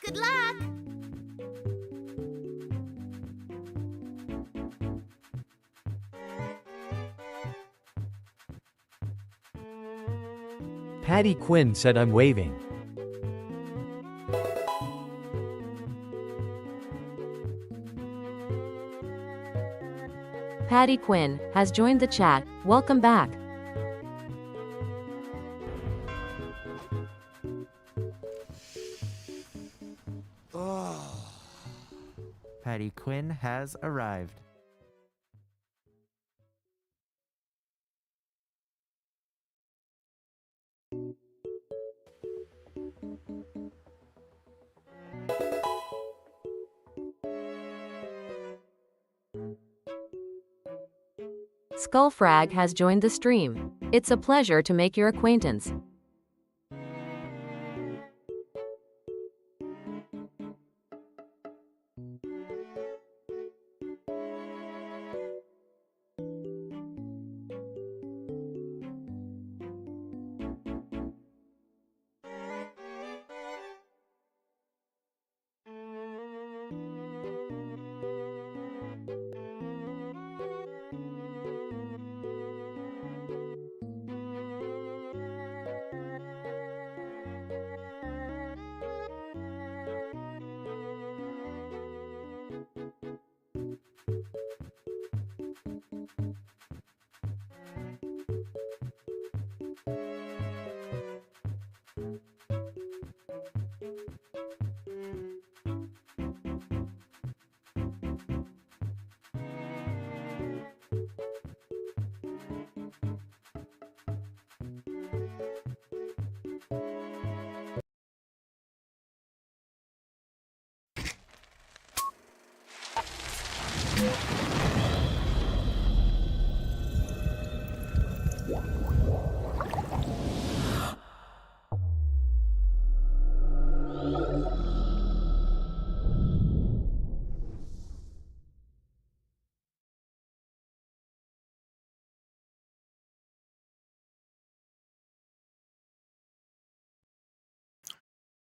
Good luck! Patty Quinn said I'm waving. Patty Quinn has joined the chat. Welcome back. Patty Quinn has arrived. Skullfrag has joined the stream. It's a pleasure to make your acquaintance.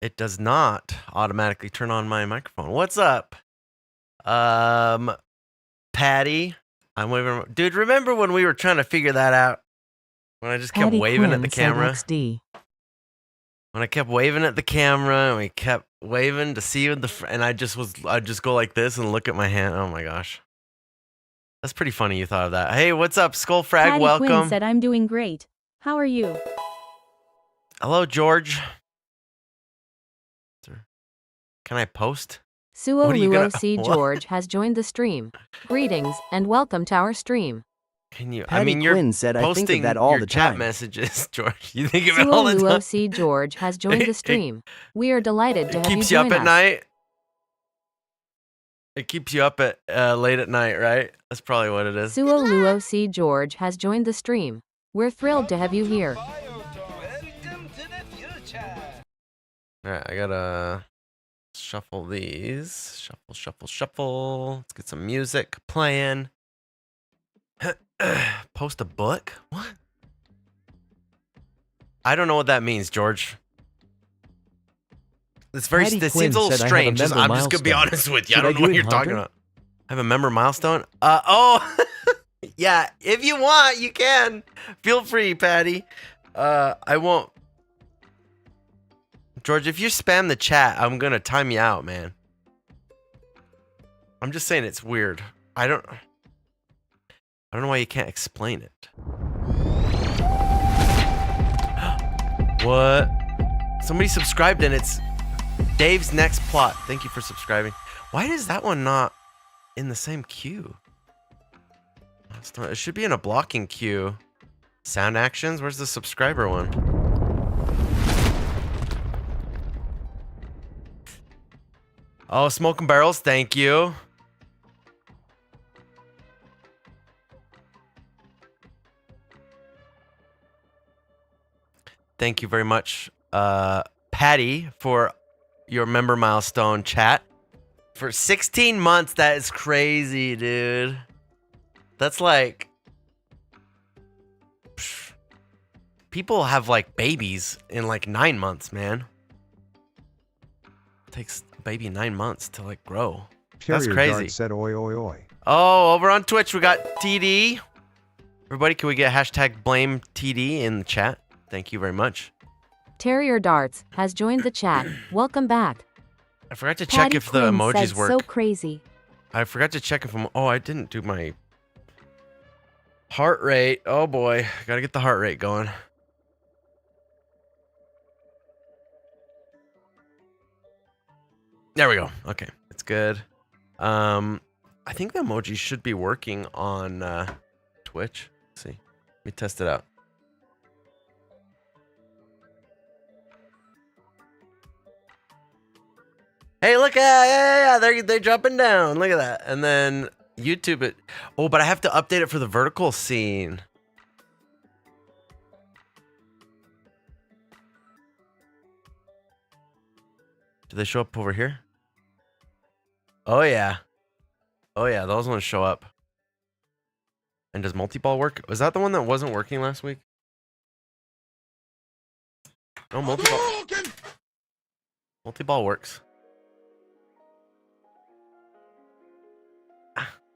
It does not automatically turn on my microphone. What's up? Patty. I'm waving. Dude, remember when we were trying to figure that out? When I just kept Patty waving Quinn at the said camera? XD. When I kept waving at the camera and we kept waving to see you in and I'd just go like this and look at my hand. Oh my gosh. That's pretty funny you thought of that. Hey, what's up, Skullfrag? Patty Welcome. Quinn said I'm doing great. How are you? Hello, George. Can I post? Suo What are you gonna- Luo what? George has joined the stream. Greetings and welcome to our stream. Can you? Patty you're Quinn said I think posting of that all your the chat time. messages, George. You think of it Suo all the time. Luo George has joined the stream. We are delighted to It have you keeps you join up at us. night. It keeps you up at late at night, right? That's probably what it is. Suo Luo George has joined the stream. We're thrilled to have you here. All right, I gotta shuffle these. Shuffle, shuffle, shuffle. Let's get some music playing. Post a book? What? I don't know what that means, George. It's very. Patty It Quinn seems a little said I have a strange. member I'm just gonna be milestone. honest with you. I Should don't I know what do it you're in talking Hunter? about. I have a member milestone. Oh, yeah. If you want, you can. Feel free, Patty. I won't. George, if you spam the chat, I'm gonna time you out, man. I'm just saying it's weird. I don't know why you can't explain it. What? Somebody subscribed and it's Dave's Next Plot. Thank you for subscribing. Why is that one not in the same queue? It should be in a blocking queue. Sound actions? Where's the subscriber one? Oh, Smoking Barrels, thank you. Thank you very much, Patty, for your member milestone chat. For 16 months, that is crazy, dude. That's like... People have like babies in like 9 months, man. takes a baby 9 months to like grow. That's Terrier crazy. Dart said oi oi oi. Oh, over on Twitch we got TD. Everybody, can we get hashtag blame TD in the chat? Thank you very much. Terrier Darts has joined the chat. Welcome back. I forgot to check Patty if the Quinn emojis said, work. So crazy. I forgot to check if I'm. Oh, I didn't do my heart rate. Oh boy, gotta get the heart rate going. There we go. Okay, it's good. I think the emojis should be working on Twitch. Let's see, let me test it out. Hey, look at yeah, they're dropping down. Look at that, and then YouTube it. Oh, but I have to update it for the vertical scene. Do they show up over here? Oh yeah. Oh yeah, those ones show up. And does multiball work? Was that the one that wasn't working last week? No, multiball. Multiball works.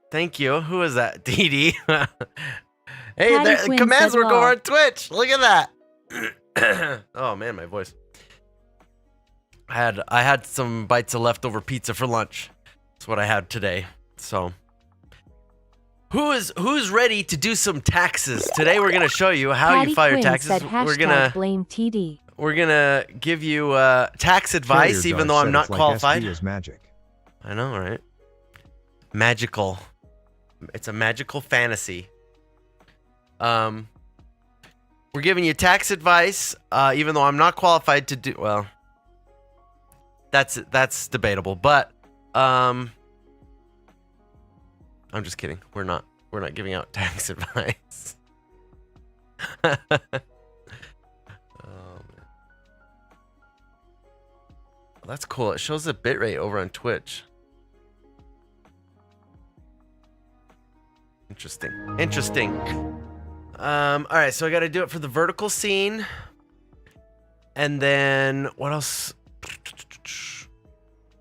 Thank you. Who is that? DD. Hey, Patty there, Quinn commands said work lol. over on Twitch. Look at that. Oh man, my voice. I had some bites of leftover pizza for lunch. That's what I had today. So, who's ready to do some taxes? Today we're gonna show you how Patty you file your Quinn taxes. said Blame TD. We're gonna give you tax advice, Terrier even Dart though I'm said not it's like qualified. SP is magic. I know, right? Magical. It's a magical fantasy. We're giving you tax advice, even though I'm not qualified to do. Well, that's debatable, but I'm just kidding. We're not giving out tax advice. Oh, man. That's cool. It shows the bitrate over on Twitch. Interesting. All right, so I got to do it for the vertical scene, and then what else?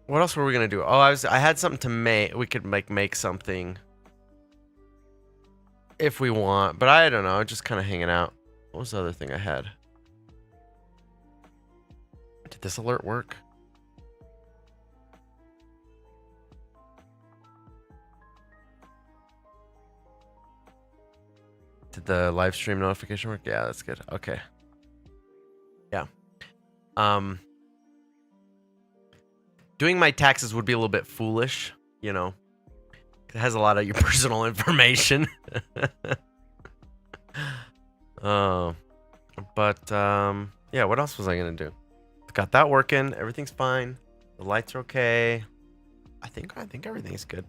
What else were we gonna do? Oh, I had something to make. We could make something if we want, but I don't know. Just kind of hanging out. What was the other thing I had? Did this alert work? Did the live stream notification work? Yeah, that's good. Okay. Yeah. Doing my taxes would be a little bit foolish, you know. It has a lot of your personal information. Yeah, what else was I gonna do? Got that working. Everything's fine. The lights are okay. I think everything's good.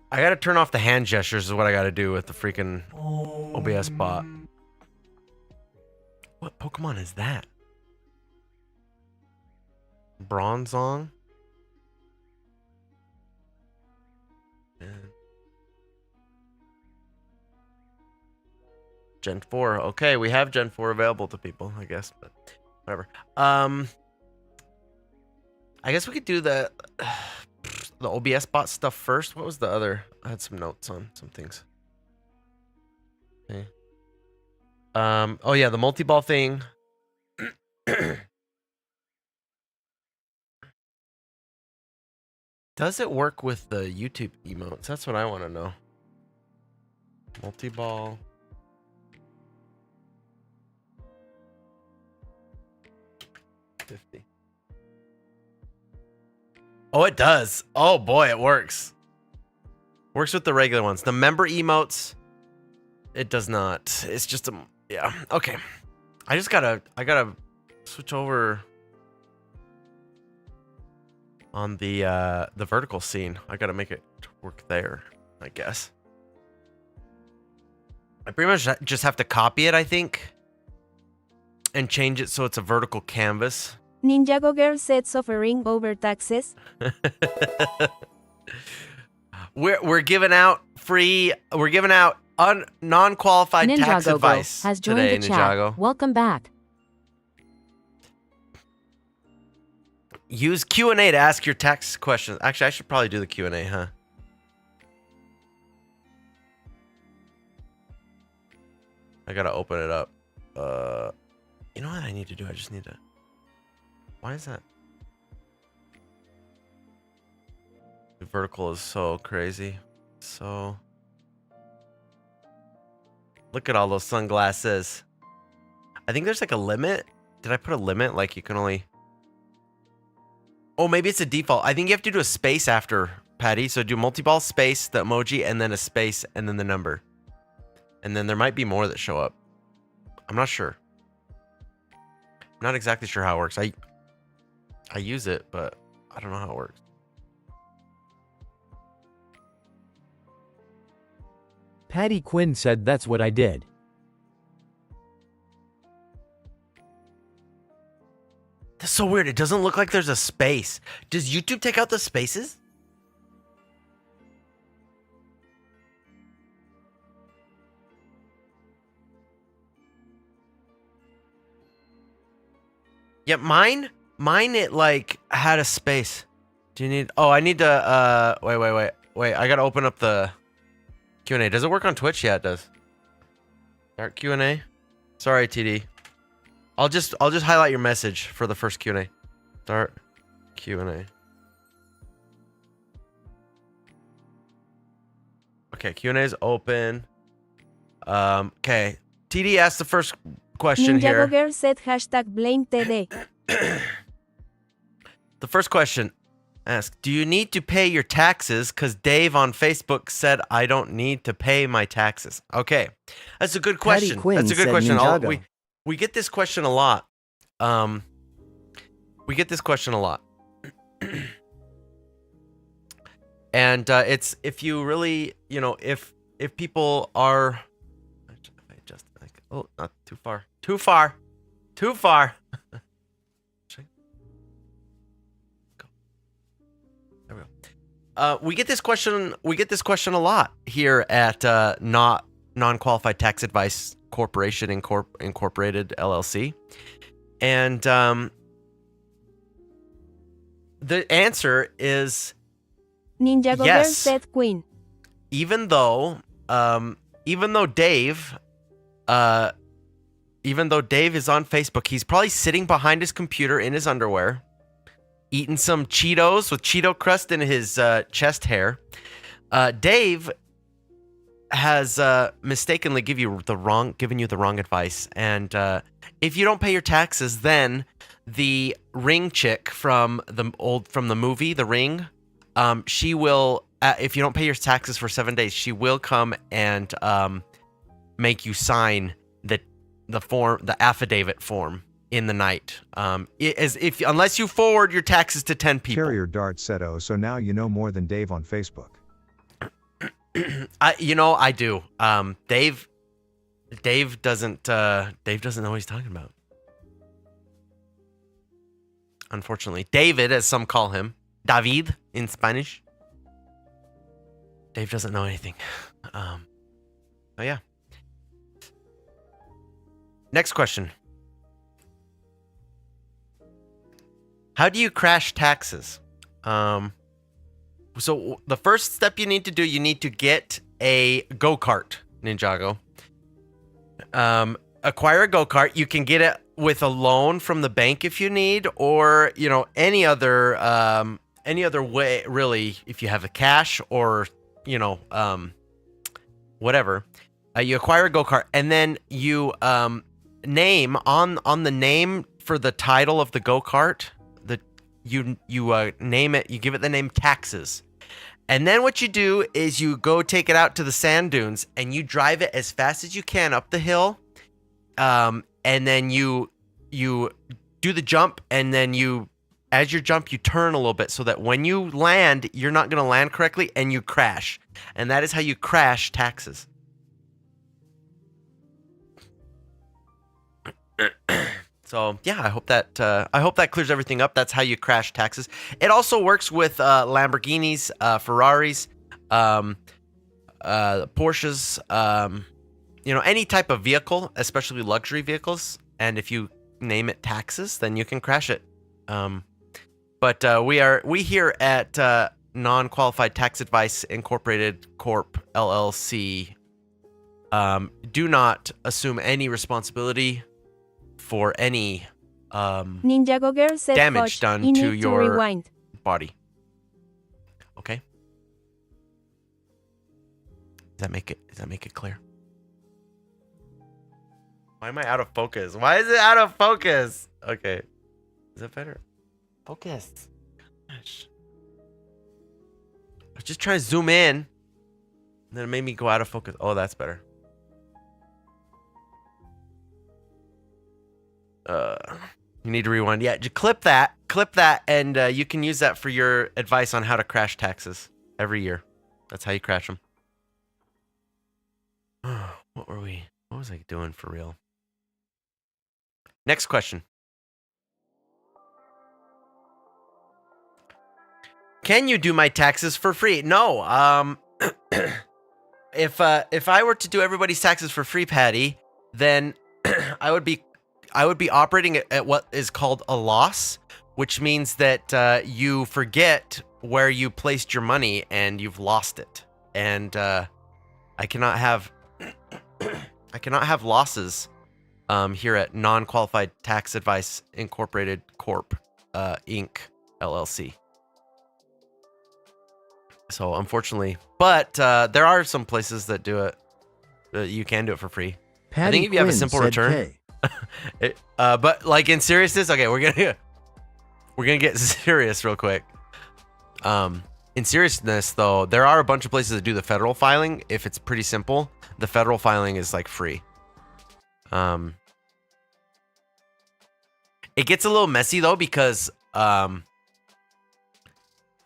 I gotta turn off the hand gestures is what I gotta do with the freaking OBS bot. What Pokemon is that? Bronzong? Yeah. Gen 4. Okay, we have Gen 4 available to people, I guess, but whatever. I guess we could do the OBS bot stuff first. What was the other? I had some notes on some things. Okay. Oh yeah, the multi-ball thing. Does it work with the YouTube emotes? That's what I want to know. Multi-ball. $50. Oh, it does. Oh boy, it works. Works with the regular ones. The member emotes, it does not. It's just a yeah. Okay. I gotta switch over on the vertical scene. I gotta make it work there, I guess. I pretty much just have to copy it, I think, and change it so it's a vertical canvas. Ninjago Girl said suffering over taxes. We're giving out free. We're giving out non-qualified tax Ninjago advice has joined today, the chat. Ninjago. Welcome back. Use Q&A to ask your tax questions. Actually, I should probably do the Q&A, huh? I gotta open it up. You know what I need to do? I just need to... Why is that? The vertical is so crazy. So... Look at all those sunglasses. I think there's like a limit. Did I put a limit? Like you can only... Oh, maybe it's a default. I think you have to do a space after, Patty. So do multiball, space, the emoji, and then a space, and then the number. And then there might be more that show up. I'm not sure. I'm not exactly sure how it works. I use it, but I don't know how it works. Patty Quinn said that's what I did. That's so weird. It doesn't look like there's a space. Does YouTube take out the spaces? Yeah, mine it like had a space. Do you need... Oh, I need to wait. I gotta open up the Q&A. Does it work on Twitch? Yeah, it does. Start Q&A. Sorry, TD. I'll just highlight your message for the first Q&A. Start Q&A. Okay, Q&A is open. Okay. TD asked the first question here. Ninjago Girl said hashtag blame TD. The first question asked, do you need to pay your taxes? Because Dave on Facebook said I don't need to pay my taxes. Okay. That's a good question. That's a good question. We get this question a lot. We get this question a lot. And it's if you really, you know, if people are... Just like, oh, not too far. Too far. Too far. There we go. We get this question a lot here at not non-qualified tax advice corporation incorporated LLC. And the answer is Ninjago Girl said Queen. Even though Dave is on Facebook, he's probably sitting behind his computer in his underwear, eating some Cheetos with Cheeto crust in his chest hair. Dave has mistakenly given you the wrong advice, and if you don't pay your taxes, then the ring chick from the movie The Ring, she will, if you don't pay your taxes for 7 days, she will come and make you sign the affidavit form in the night. Unless you forward your taxes to 10 people. Carrier Dart said, "Oh, so now you know more than Dave on Facebook." I do. Dave doesn't know what he's talking about. Unfortunately, David, as some call him, David in Spanish. Dave doesn't know anything. Oh yeah. Next question. How do you crash taxes? So the first step you need to do, you need to get a go-kart, Ninjago. Acquire a go-kart. You can get it with a loan from the bank if you need, or any other way, really, if you have the cash or whatever. You acquire a go-kart, and then you name on the name for the title of the go-kart. You name it. You give it the name taxes. And then what you do is you go take it out to the sand dunes and you drive it as fast as you can up the hill. And then you do the jump, and then as you jump, you turn a little bit so that when you land, you're not going to land correctly and you crash. And that is how you crash taxes. So yeah, I hope that clears everything up. That's how you crash taxes. It also works with Lamborghinis, Ferraris, Porsches, any type of vehicle, especially luxury vehicles. And if you name it taxes, then you can crash it. But we here at Non-Qualified Tax Advice Incorporated Corp LLC do not assume any responsibility for any Ninjago said damage Coach, done you to need your rewind. body. Okay. Does that make it clear? Why am I out of focus? Why is it out of focus? Okay. Is that better? Focus. Gosh. I was just trying to zoom in. And then it made me go out of focus. Oh, that's better. You need to rewind. Yeah, just clip that, and you can use that for your advice on how to crash taxes every year. That's how you crash them. What was I doing for real? Next question. Can you do my taxes for free? No. If I were to do everybody's taxes for free, Patty, then I would be operating at what is called a loss, which means that you forget where you placed your money and you've lost it. And I cannot have losses here at Non-Qualified Tax Advice Incorporated Corp Inc. LLC. So unfortunately, but there are some places that do it. You can do it for free. I think if you have a simple return. But like in seriousness, okay, we're gonna get serious real quick. In seriousness though, there are a bunch of places that do the federal filing. If it's pretty simple, the federal filing is like free. It gets a little messy though because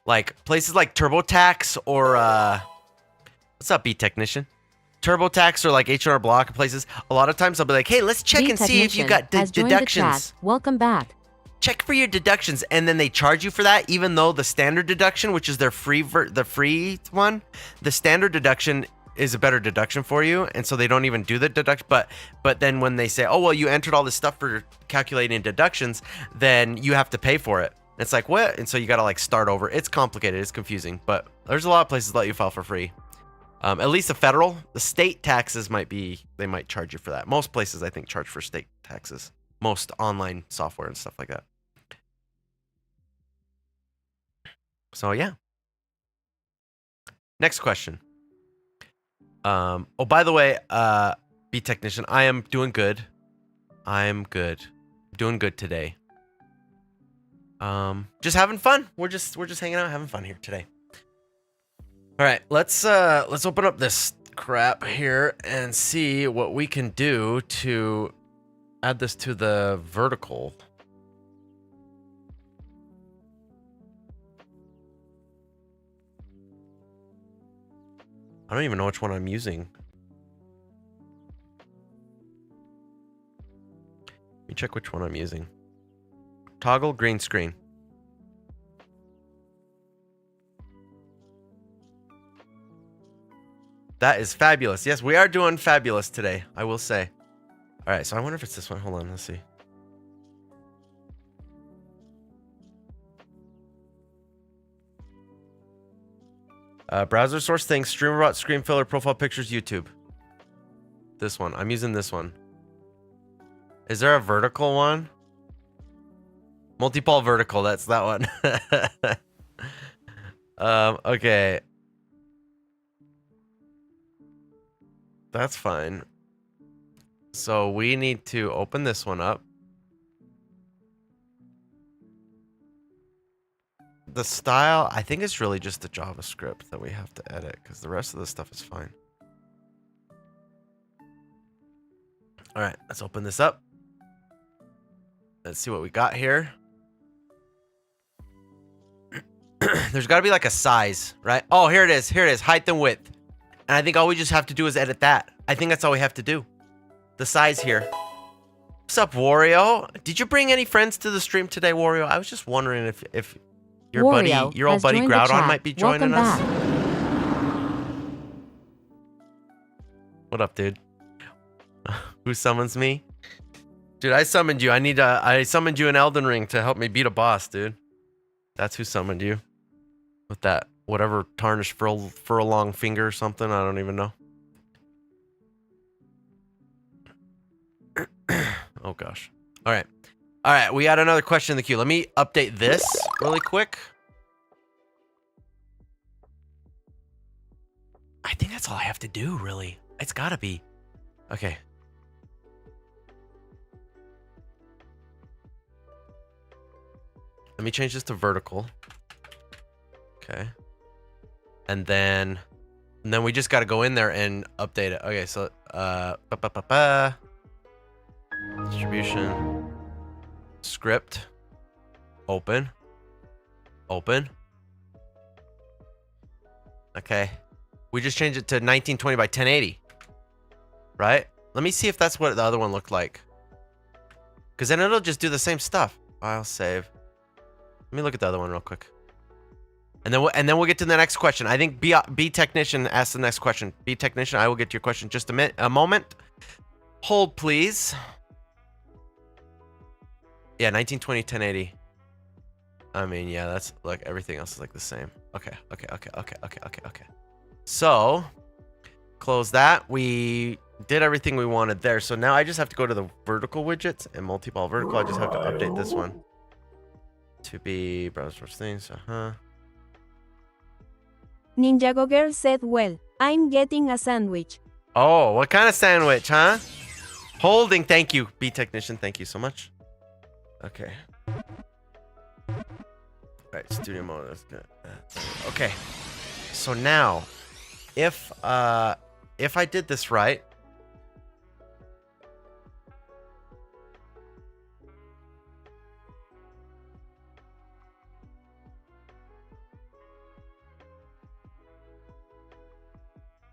like places like TurboTax or what's up, B Technician? TurboTax or like H&R Block places, a lot of times I'll be like, hey, let's check and see if you got deductions. Welcome back. Check for your deductions, and then they charge you for that, even though the standard deduction, which is their free one, the standard deduction is a better deduction for you, and so they don't even do the deduction. But then when they say, oh well, you entered all this stuff for calculating deductions, then you have to pay for it. It's like, what? And so you got to like start over. It's complicated. It's confusing, but there's a lot of places that let you file for free. At least the state taxes they might charge you for that. Most places I think charge for state taxes. Most online software and stuff like that. So yeah. Next question. Oh, by the way, B Technician, I am doing good. I'm good. Doing good today. Just having fun. We're just hanging out, having fun here today. All right, let's open up this crap here and see what we can do to add this to the vertical. I don't even know which one I'm using. Let me check which one I'm using. Toggle green screen. That is fabulous. Yes, we are doing fabulous today, I will say. All right, so I wonder if it's this one. Hold on, let's see. Browser source things, Streamerbot, screen filler, profile pictures, YouTube. This one. I'm using this one. Is there a vertical one? Multiball vertical, that's that one. Okay. That's fine. So we need to open this one up. The style, I think it's really just the JavaScript that we have to edit because the rest of the stuff is fine. All right, let's open this up. Let's see what we got here. There's got to be like a size, right? Oh, here it is. Here it is. Height and width. And I think all we just have to do is edit that. I think that's all we have to do. The size here. What's up, Wario? Did you bring any friends to the stream today, Wario? I was just wondering if your old buddy Groudon might be joining us. What up, dude? Who summons me? Dude, I summoned you. I summoned you in Elden Ring to help me beat a boss, dude. That's who summoned you. With that whatever tarnished furlong finger or something. I don't even know. Oh gosh. All right. All right. We got another question in the queue. Let me update this really quick. I think that's all I have to do, really. It's gotta be. Okay. Let me change this to vertical. Okay. And then we just gotta go in there and update it. Okay, so distribution. Script. Open. Open. Okay. We just changed it to 1920 by 1080. Right? Let me see if that's what the other one looked like. Because then it'll just do the same stuff. File save. Let me look at the other one real quick. And then we'll get to the next question. I think B Technician asked the next question. B Technician, I will get to your question in just a moment. Hold, please. Yeah, 1920, 1080. I mean, yeah, that's like everything else is like the same. Okay. So, close that. We did everything we wanted there. So now I just have to go to the vertical widgets and multi-ball vertical. I just have to update this one to be browser things. Ninjago Girl said, well, I'm getting a sandwich. Oh, what kind of sandwich, huh? Holding, thank you. B Technician, thank you so much. Okay. Alright, studio mode, that's good. Okay. So now, if I did this right,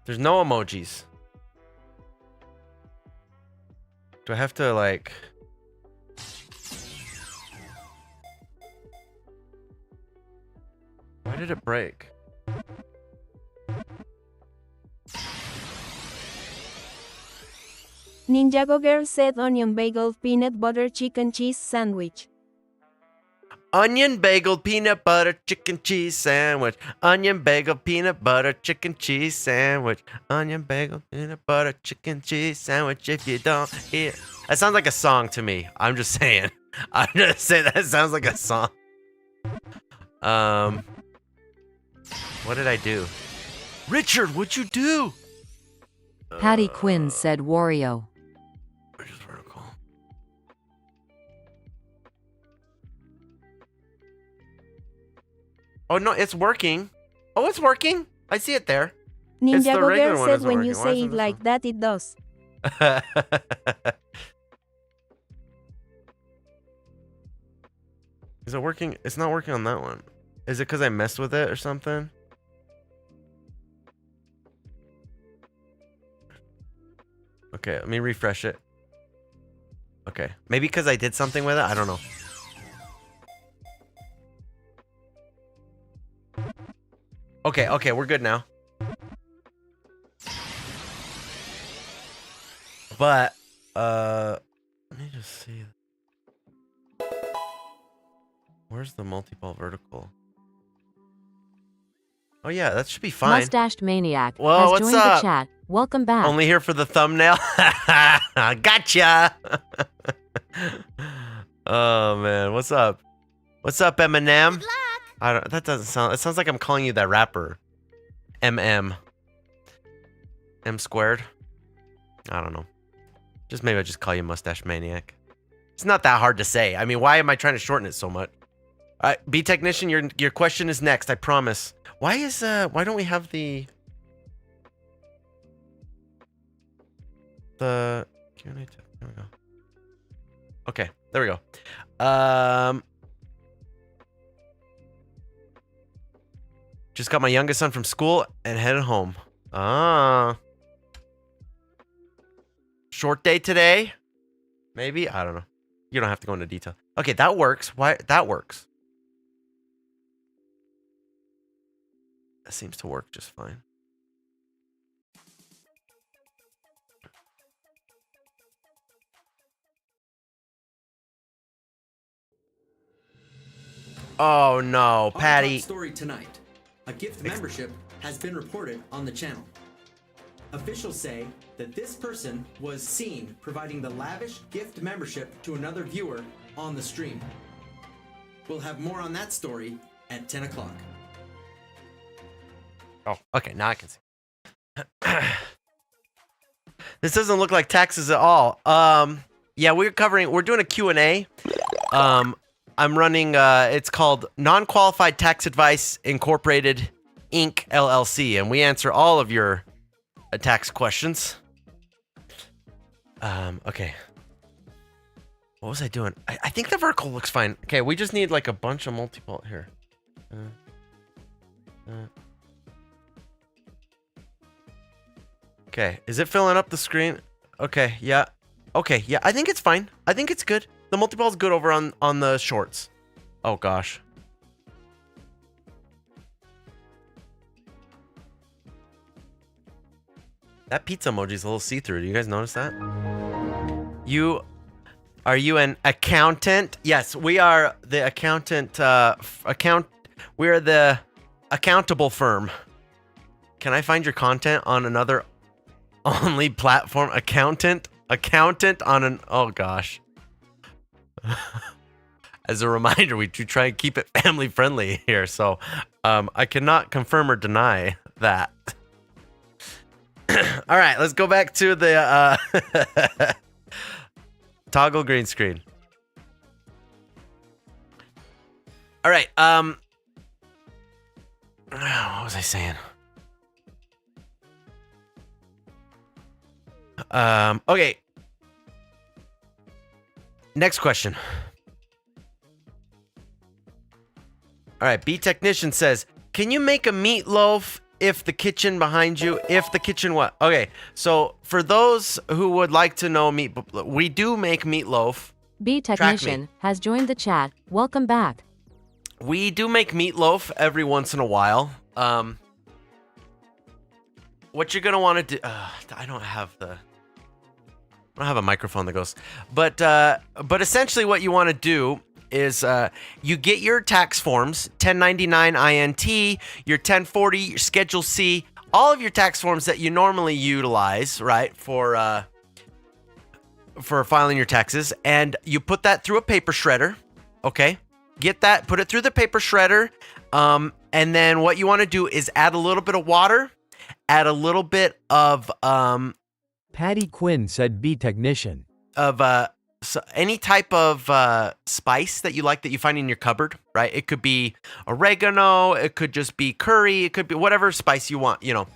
there's no emojis. Do I have to like... Why did it break? Ninjago Girl said onion bagel peanut butter chicken cheese sandwich. Onion bagel peanut butter chicken cheese sandwich. Onion bagel peanut butter chicken cheese sandwich. Onion bagel peanut butter chicken cheese sandwich. If you don't eat, that sounds like a song to me. I'm just saying. I'm just saying that sounds like a song. What did I do? Richard, what'd you do? Patty Quinn said Wario. Where's vertical? Oh no, it's working. Oh, it's working. I see it there. Ninjago regular Girl one said isn't when you working. Why say isn't it this like one? that, it does. Is it working? It's not working on that one. Is it because I messed with it or something? Okay, let me refresh it. Okay, maybe because I did something with it. I don't know. Okay, we're good now. But, let me just see. Where's the multi-ball vertical? Oh yeah, that should be fine. Mustached Maniac Whoa, has what's joined up? the chat. Welcome back. Only here for the thumbnail. Gotcha. Oh man, what's up? What's up, Eminem? Good luck. I don't. That doesn't sound. It sounds like I'm calling you that rapper. MM. M squared. I don't know. Just maybe I just call you Mustache Maniac. It's not that hard to say. I mean, why am I trying to shorten it so much? All right, B Technician, your question is next. I promise. Why don't we have the Q&A tab? There we go. Okay, there we go. Just got my youngest son from school and headed home. Short day today? Maybe? I don't know. You don't have to go into detail. Okay, that works. Why? That works. That seems to work just fine. Oh no, Our Patty. top story tonight. A gift membership has been reported on the channel. Officials say that this person was seen providing the lavish gift membership to another viewer on the stream. We'll have more on that story at 10 o'clock. Oh, okay, now I can see. This doesn't look like taxes at all. Yeah, we're doing a Q&A. I'm running, it's called Non-Qualified Tax Advice Incorporated Inc. LLC, and we answer all of your tax questions. Okay. What was I doing? I think the vertical looks fine. Okay, we just need like a bunch of multiball here. Okay, is it filling up the screen? Okay, yeah. Okay, yeah, I think it's fine. I think it's good. The multiball is good over on the shorts. Oh gosh. That pizza emoji is a little see-through. Do you guys notice that? Are you an accountant? Yes, we are the accountant. We are the accountable firm. Can I find your content on another only platform? Accountant on an. Oh gosh. As a reminder, we do try and keep it family friendly here, so I cannot confirm or deny that. All right, let's go back to the toggle green screen. All right, what was I saying? Okay. Next question. All right, B Technician says, can you make a meatloaf if the kitchen behind you, if the kitchen what? Okay, so for those who would like to know we do make meatloaf. B Technician has joined the chat. Welcome back. We do make meatloaf every once in a while. What you're gonna want to do? I don't have a microphone that goes. But essentially, what you want to do is you get your tax forms, 1099 INT, your 1040, your Schedule C, all of your tax forms that you normally utilize, right, for filing your taxes, and you put that through a paper shredder. Okay, get that, put it through the paper shredder, and then what you want to do is add a little bit of water, add a little bit of Patty Quinn said B Technician. Of so any type of spice that you like that you find in your cupboard, right? It could be oregano, it could just be curry, it could be whatever spice you want, you know.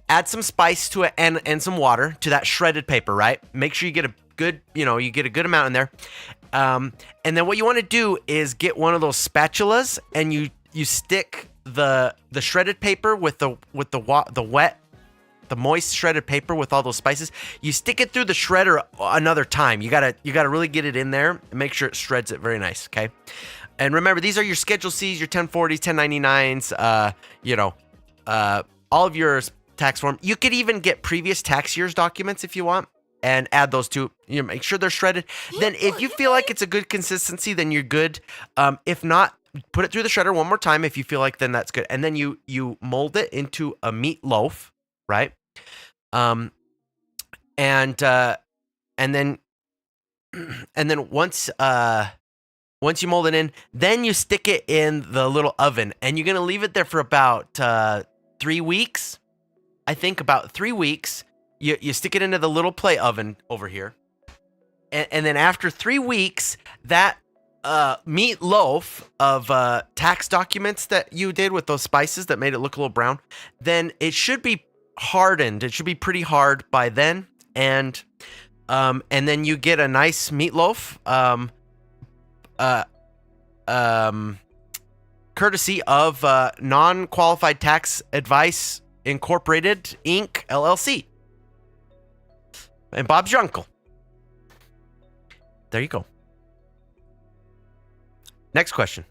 Add some spice to it and some water to that shredded paper, right? Make sure you get a good, you get a good amount in there. And then what you want to do is get one of those spatulas and you stick the shredded paper with the wet, the moist shredded paper with all those spices. You stick it through the shredder another time. You gotta really get it in there and make sure it shreds it very nice. Okay, and remember, these are your Schedule C's, your 1040s, 1099s. All of your tax form. You could even get previous tax years documents if you want and add those to. Make sure they're shredded. Then, if you feel like it's a good consistency, then you're good. If not, put it through the shredder one more time if you feel like then that's good. And then you mold it into a meatloaf. Right. And then once you mold it in, then you stick it in the little oven and you're going to leave it there for about 3 weeks. I think about 3 weeks. You stick it into the little play oven over here. And then after 3 weeks, that meatloaf of tax documents that you did with those spices that made it look a little brown, then it should be hardened. It should be pretty hard by then, and then you get a nice meatloaf, courtesy of Non-Qualified Tax Advice Incorporated Inc. LLC, and Bob's your uncle. There you go. Next question.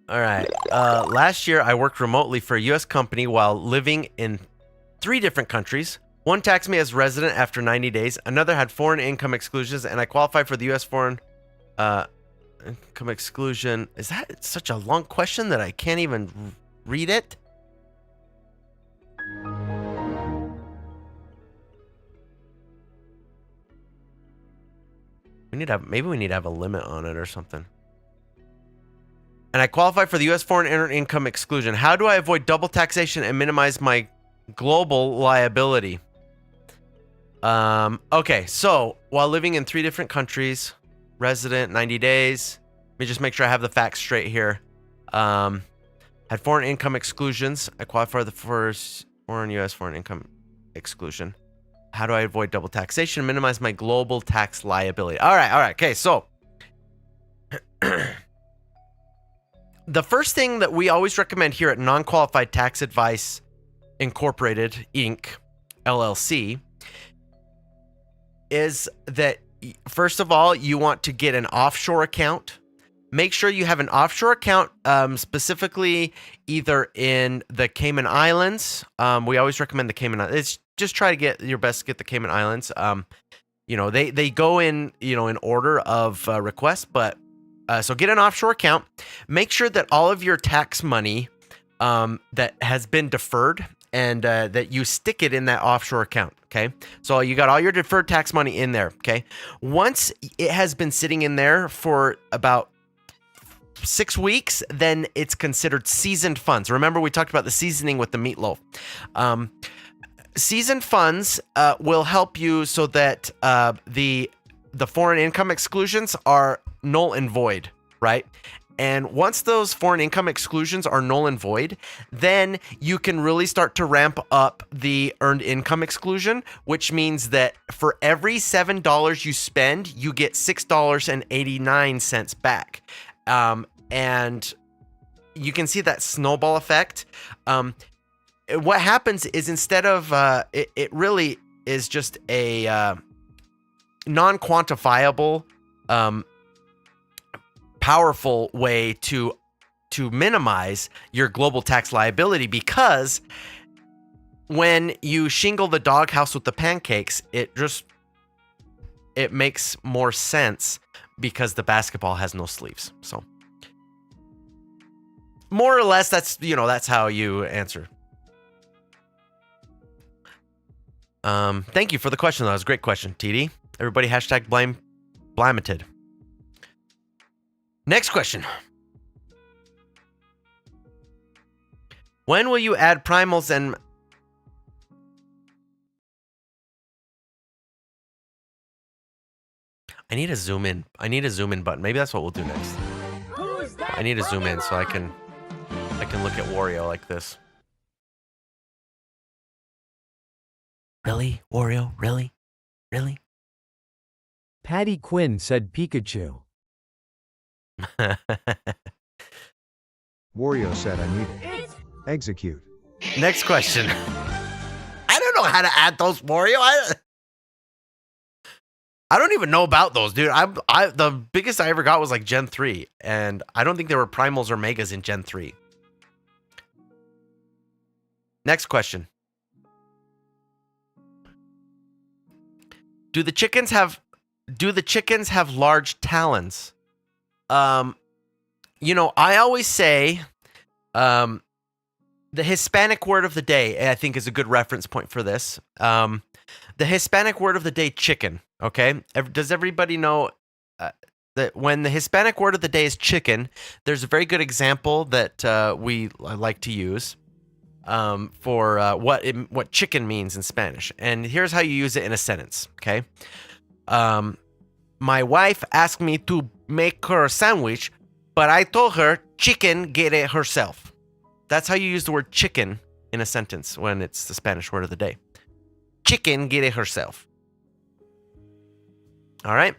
All right. Last year, I worked remotely for a U.S. company while living in 3 different countries. One taxed me as resident after 90 days. Another had foreign income exclusions, and I qualified for the U.S. foreign Income exclusion. Is that such a long question that I can't even read it? Maybe we need to have a limit on it or something. And I qualify for the U.S. foreign earned income exclusion. How do I avoid double taxation and minimize my global liability? Okay, so while living in 3 different countries, resident 90 days. Let me just make sure I have the facts straight here. Had foreign income exclusions. I qualify for the first U.S. foreign income exclusion. How do I avoid double taxation and minimize my global tax liability? All right. Okay, so the first thing that we always recommend here at Non-Qualified Tax Advice Incorporated, Inc., LLC, is that, first of all, you want to get an offshore account. Make sure you have an offshore account, specifically either in the Cayman Islands. We always recommend the Cayman Islands. Just try to get your best to get the Cayman Islands. They go in, in order of request, but so get an offshore account. Make sure that all of your tax money that has been deferred and that you stick it in that offshore account. Okay, so you got all your deferred tax money in there. Okay, once it has been sitting in there for about 6 weeks, then it's considered seasoned funds. Remember, we talked about the seasoning with the meatloaf. Seasoned funds will help you so that the foreign income exclusions are null and void, right? And once those foreign income exclusions are null and void, then you can really start to ramp up the earned income exclusion, which means that for every $7 you spend, you get $6.89 back. And you can see that snowball effect. What happens is instead of it really is just a non-quantifiable powerful way to minimize your global tax liability, because when you shingle the doghouse with the pancakes, it makes more sense because the basketball has no sleeves. So more or less that's how you answer. Thank you for the question. That was a great question, TD. Everybody hashtag blamated. Next question. When will you add primals and... I need a zoom in. Button. Maybe that's what we'll do next. I need to zoom in so I can look at Wario like this. Really? Wario? Really? Really? Patty Quinn said Pikachu. Wario said I need it. Execute. Next question. I don't know how to add those, Wario. I don't even know about those, dude. The biggest I ever got was like Gen 3, and I don't think there were primals or megas in Gen 3. Next question. Do the chickens have large talons? I always say the Hispanic word of the day, I think, is a good reference point for this. The Hispanic word of the day, chicken. Okay. Does everybody know that when the Hispanic word of the day is chicken, there's a very good example that we like to use for what chicken means in Spanish. And here's how you use it in a sentence. Okay. My wife asked me to make her a sandwich, but I told her chicken get it herself. That's how you use the word chicken in a sentence when it's the Spanish word of the day. Chicken get it herself. All right.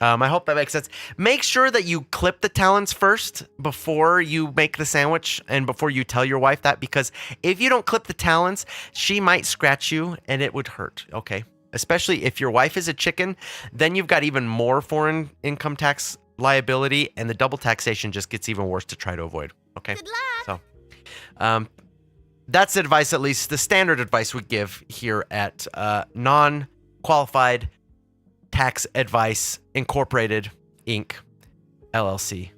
I hope that makes sense. Make sure that you clip the talons first before you make the sandwich and before you tell your wife that, because if you don't clip the talons, she might scratch you and it would hurt. Okay. Especially if your wife is a chicken, then you've got even more foreign income tax liability, and the double taxation just gets even worse to try to avoid. Okay. Good luck. So, that's advice, at least the standard advice we give here at Non-Qualified Tax Advice Incorporated, Inc. LLC.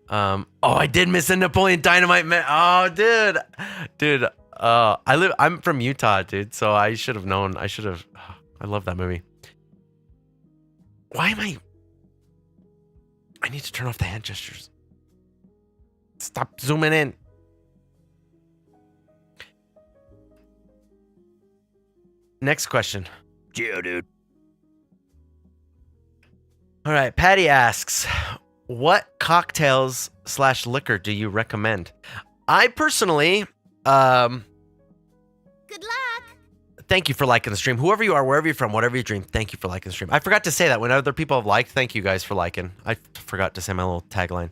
Oh, I did miss a Napoleon Dynamite man. Oh, dude. I'm from Utah, dude. So I should have known. I love that movie. Why am I need to turn off the hand gestures. Stop zooming in. Next question. Yeah, dude. All right, Patty asks, what cocktails / liquor do you recommend? I personally, Good luck. thank you for liking the stream. Whoever you are, wherever you're from, whatever you dream, thank you for liking the stream. I forgot to say that when other people have liked, thank you guys for liking. I forgot to say my little tagline.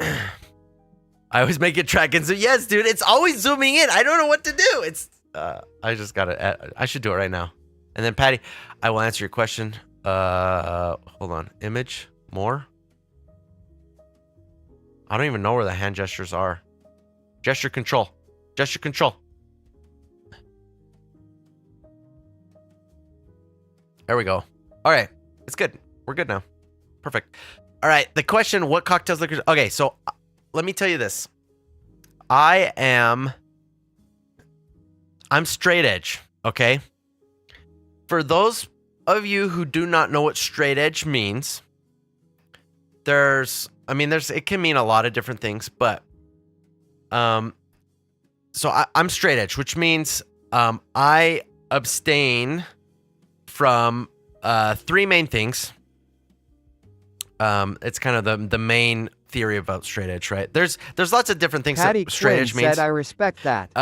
I always make it track and so yes, dude, it's always zooming in. I don't know what to do. It's I just gotta. I should do it right now. And then Patty, I will answer your question. Hold on. Image more. I don't even know where the hand gestures are. Gesture control. Gesture control. There we go. All right, it's good. We're good now. Perfect. All right. The question: what cocktails, liquors? Okay, so let me tell you this. I'm straight edge, okay? For those of you who do not know what straight edge means, it can mean a lot of different things, but so I'm straight edge, which means I abstain from three main things. It's kind of the main theory about straight edge, right? There's lots of different things Patty that straight Quinn edge means. said, I respect that.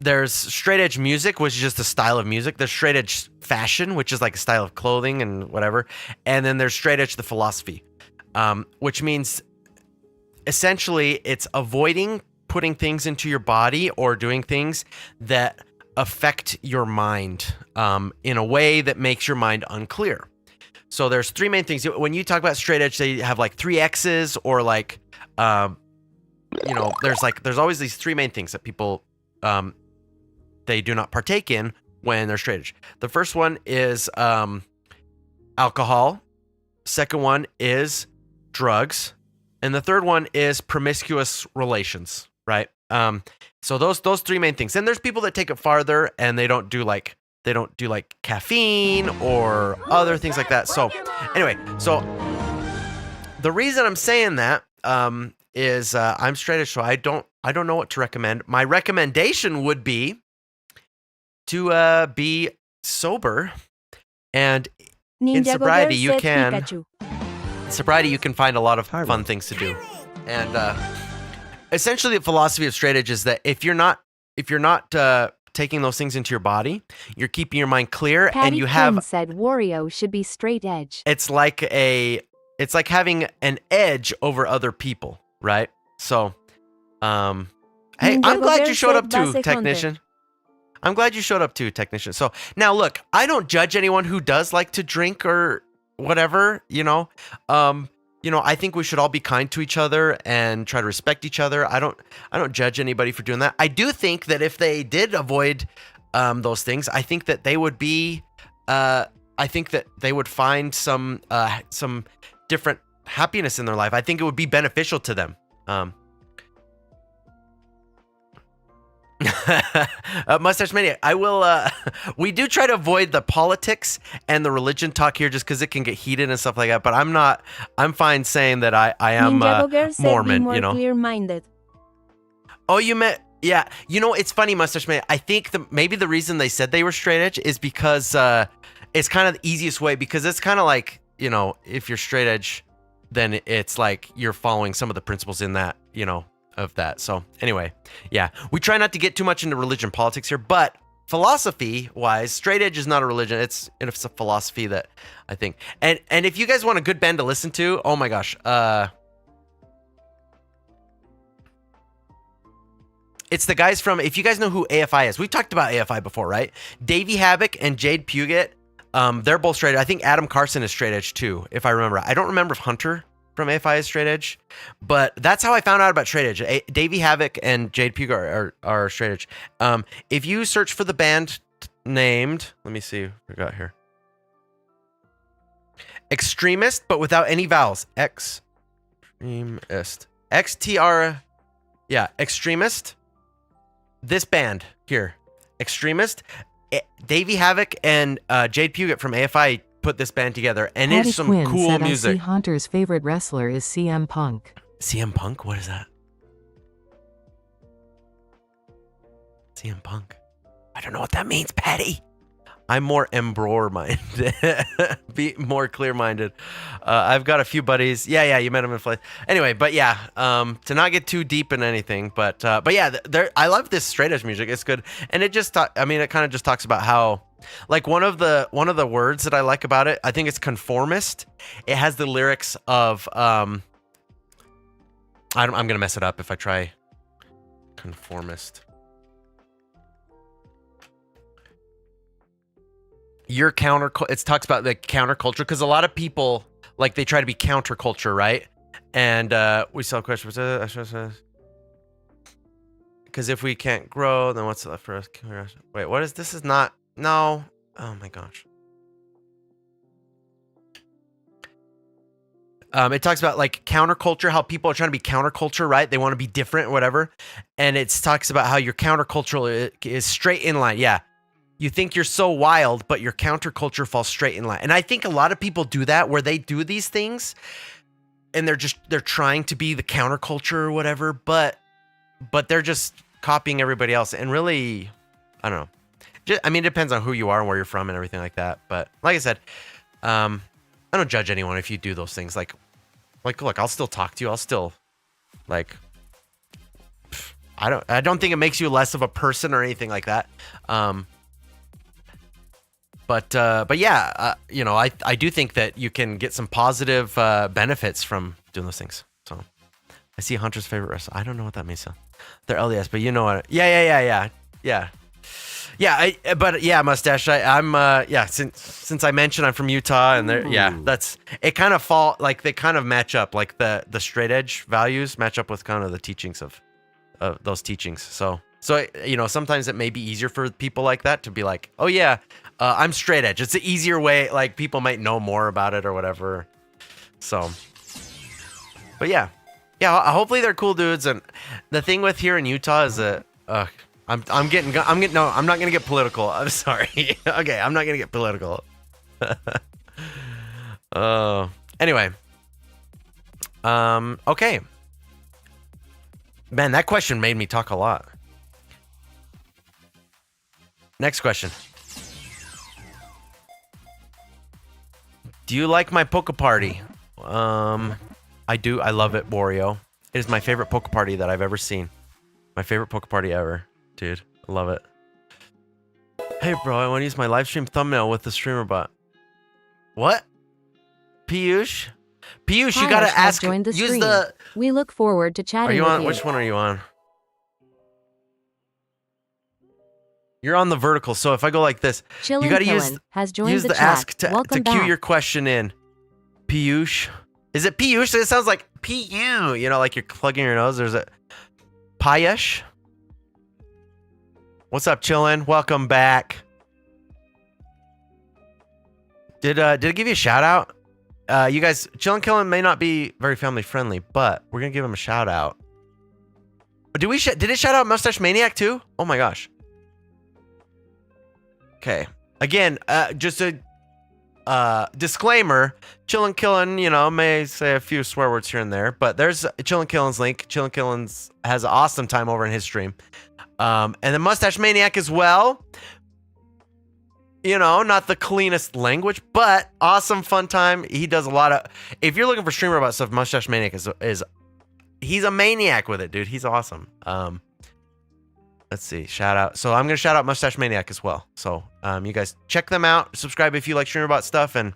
There's straight edge music, which is just a style of music. There's straight edge fashion, which is like a style of clothing and whatever. And then there's straight edge, the philosophy, which means essentially it's avoiding putting things into your body or doing things that affect your mind in a way that makes your mind unclear. So there's three main things. When you talk about straight edge, they have like 3 X's or like, there's always these three main things that people, they do not partake in when they're straight edge. The first one is alcohol. Second one is drugs. And the third one is promiscuous relations, right? So those three main things. And there's people that take it farther and they don't do like caffeine or other things like that. So anyway, so the reason I'm saying that is I'm straight edge, so I don't know what to recommend. My recommendation would be to be sober, and in sobriety you can find a lot of fun things to do. And essentially the philosophy of straight edge is that if you're not taking those things into your body, you're keeping your mind clear. Patty and you have Quinn said Wario should be straight edge. It's like having an edge over other people, right? So hey, I'm glad you showed up too, technician. I'm glad you showed up too, technician. So now look, I don't judge anyone who does like to drink or whatever, I think we should all be kind to each other and try to respect each other. I don't judge anybody for doing that. I do think that if they did avoid those things, I think that they would be find some different happiness in their life. I think it would be beneficial to them. Mustache Maniac, I will we do try to avoid the politics and the religion talk here just because it can get heated and stuff like that, but I'm fine saying that I am Mormon, clear-minded. Oh, you meant, yeah, it's funny, Mustache Maniac. I think maybe the reason they said they were straight edge is because it's kind of the easiest way, because it's kind of like, if you're straight edge, then it's like you're following some of the principles in that, of that. So anyway, yeah, we try not to get too much into religion politics here, but philosophy wise, straight edge is not a religion. It's a philosophy that I think, and if you guys want a good band to listen to, oh my gosh, it's the guys from, if you guys know who AFI is, we've talked about AFI before, right? Davey Havoc and Jade Puget, they're both straight edge. I think Adam Carson is straight edge too, if I remember. I don't remember if Hunter from AFI is straight edge, but that's how I found out about straight edge. Davey Havoc and Jade Puget are straight edge. If you search for the band named, let me see what we got here. Extremist, but without any vowels. Extremist. XTR. Yeah, extremist. This band here. Extremist. Davey Havoc and Jade Puget from AFI put this band together, and Patty it's some Quinn cool said music. I see Hunter's favorite wrestler is CM Punk. CM Punk? What is that? CM Punk. I don't know what that means, Patty. I'm more minded. Be more clear-minded. I've got a few buddies. Yeah, you met him in flight. Anyway, but yeah, to not get too deep in anything, but yeah, I love this straight edge music. It's good, and it just, it kind of just talks about how, like one of the words that I like about it, I think it's conformist. It has the lyrics of, I'm gonna mess it up if I try conformist. Your it talks about the counterculture, because a lot of people, like, they try to be counterculture, right? And we saw a question, because if we can't grow, then what's left for us? Wait, what is this? Is not, no. Oh my gosh. It talks about like counterculture, how people are trying to be counterculture, right? They want to be different or whatever. And it talks about how your counterculture is straight in line. Yeah. You think you're so wild, but your counterculture falls straight in line. And I think a lot of people do that, where they do these things and they're trying to be the counterculture or whatever, but they're just copying everybody else. And really, I don't know. It depends on who you are and where you're from and everything like that. But like I said, I don't judge anyone if you do those things. Like, look, I'll still talk to you. I'll still, like, I don't think it makes you less of a person or anything like that. But yeah, I do think that you can get some positive benefits from doing those things. So I see Hunter's favorite wrestler. I don't know what that means. So they're LDS, but you know what? Yeah. But yeah, Mustache. I'm Since I mentioned I'm from Utah, and that's it. Kind of they kind of match up. Like the straight edge values match up with kind of the teachings of those teachings. So sometimes it may be easier for people like that to be like, oh yeah, I'm straight edge. It's an easier way. Like people might know more about it or whatever. So, but yeah. Hopefully they're cool dudes. And the thing with here in Utah is that I'm not gonna get political. I'm sorry. Okay, I'm not gonna get political. Anyway. Okay. Man, that question made me talk a lot. Next question. Do you like my poker party? I do. I love it, Wario. It is my favorite poker party that I've ever seen. My favorite poker party ever. Dude, I love it. Hey, bro, I want to use my live stream thumbnail with the Streamerbot. What? Piyush? Piyush, you gotta ask. Joined the use stream. We look forward to Are chatting you with on? you. Which one are you on? You're on the vertical, so if I go like this, Chillin' you gotta Killin' has joined use the the chat. ask to Welcome cue back. your question in. Piyush? Is it Piyush? It sounds like P-U. You know, like you're plugging your nose. There's a Piyush? What's up, Chillin'? Welcome back. Did it give you a shout out? You guys, Chillin' Killin' may not be very family friendly, but we're gonna give him a shout out. Did it shout out Mustache Maniac too? Oh my gosh. Okay. Again, just a disclaimer. Chillin' Killin', may say a few swear words here and there, but there's Chillin' Killin's link. Chillin' Killin's has an awesome time over in his stream. And the Mustache Maniac as well. Not the cleanest language, but awesome fun time. He does a lot of. If you're looking for Streamerbot stuff, Mustache Maniac is he's a maniac with it, dude. He's awesome. Let's see, shout out. So I'm gonna shout out Mustache Maniac as well. So you guys check them out. Subscribe if you like Streamerbot stuff, and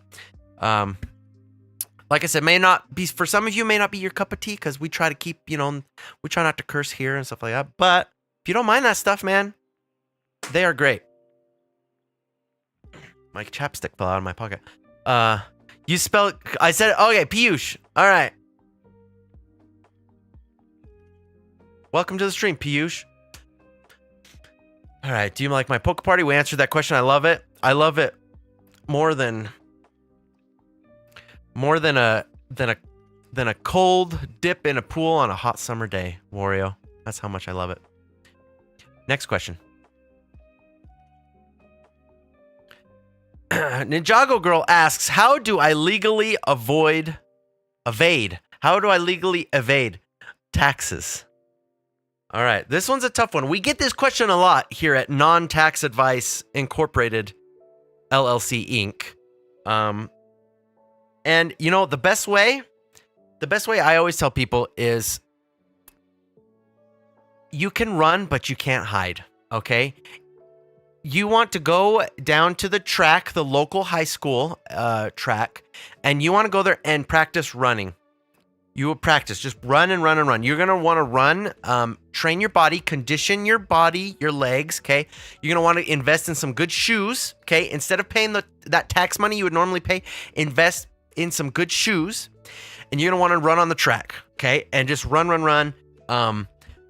like I said, may not be for some of you, may not be your cup of tea, because we try to keep, we try not to curse here and stuff like that. But if you don't mind that stuff, man, they are great. My chapstick fell out of my pocket. You spell. I said, okay, Piyush. All right. Welcome to the stream, Piyush. All right. Do you like my poker party? We answered that question. I love it. I love it more than. More than a cold dip in a pool on a hot summer day, Wario. That's how much I love it. Next question. Ninjago Girl asks, how do I legally evade? How do I legally evade taxes? All right, this one's a tough one. We get this question a lot here at Non-Tax Advice Incorporated LLC Inc. And you know, the best way I always tell people is you can run, but you can't hide, okay? You want to go down to the track, the local high school track, and you want to go there and practice running. You will practice, just run and run and run. You're going to want to run, train your body, condition your body, your legs, okay? You're going to want to invest in some good shoes, okay? Instead of paying that tax money you would normally pay, invest in some good shoes, and you're going to want to run on the track, okay? And just run.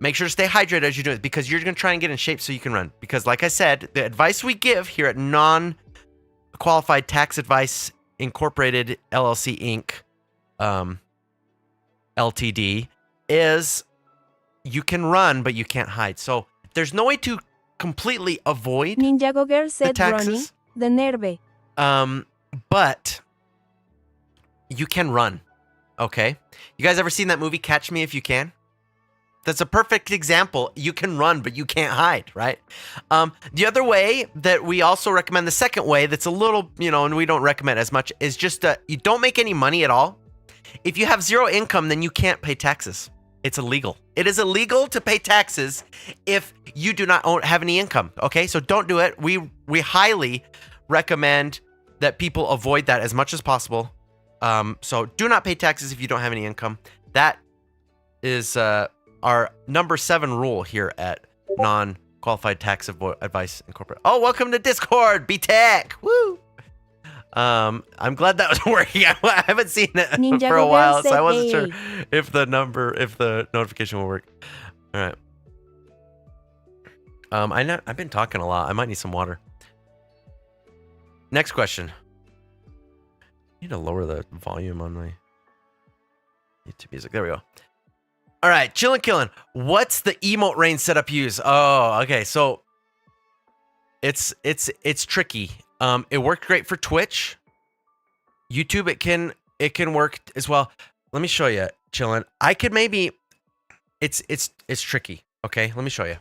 Make sure to stay hydrated as you do it, because you're going to try and get in shape so you can run. Because like I said, the advice we give here at Non-Qualified Tax Advice Incorporated LLC Inc., LTD, is you can run, but you can't hide. So there's no way to completely avoid Ninjago Girl said running. taxes. The nerve. But you can run, okay? You guys ever seen that movie, Catch Me If You Can? That's a perfect example. You can run, but you can't hide, right? The other way that we also recommend, the second way that's a little, and we don't recommend as much, is just you don't make any money at all. If you have zero income, then you can't pay taxes. It's illegal. It is illegal to pay taxes if you do not have any income, okay? So don't do it. We highly recommend that people avoid that as much as possible. So do not pay taxes if you don't have any income. That is our number 7 rule here at Non-Qualified Tax Advice Incorporated. Oh, welcome to Discord, B-Tech. Woo! I'm glad that was working. I haven't seen it Ninjago for a while, Girl so I wasn't said sure if the notification will work. All right. I've been talking a lot. I might need some water. Next question. I need to lower the volume on my YouTube music. There we go. All right, chillin' killin'. What's the emote rain setup use? Oh, okay. So it's tricky. It worked great for Twitch. YouTube, it can work as well. Let me show you, chillin'. I could maybe. It's tricky. Okay, let me show you.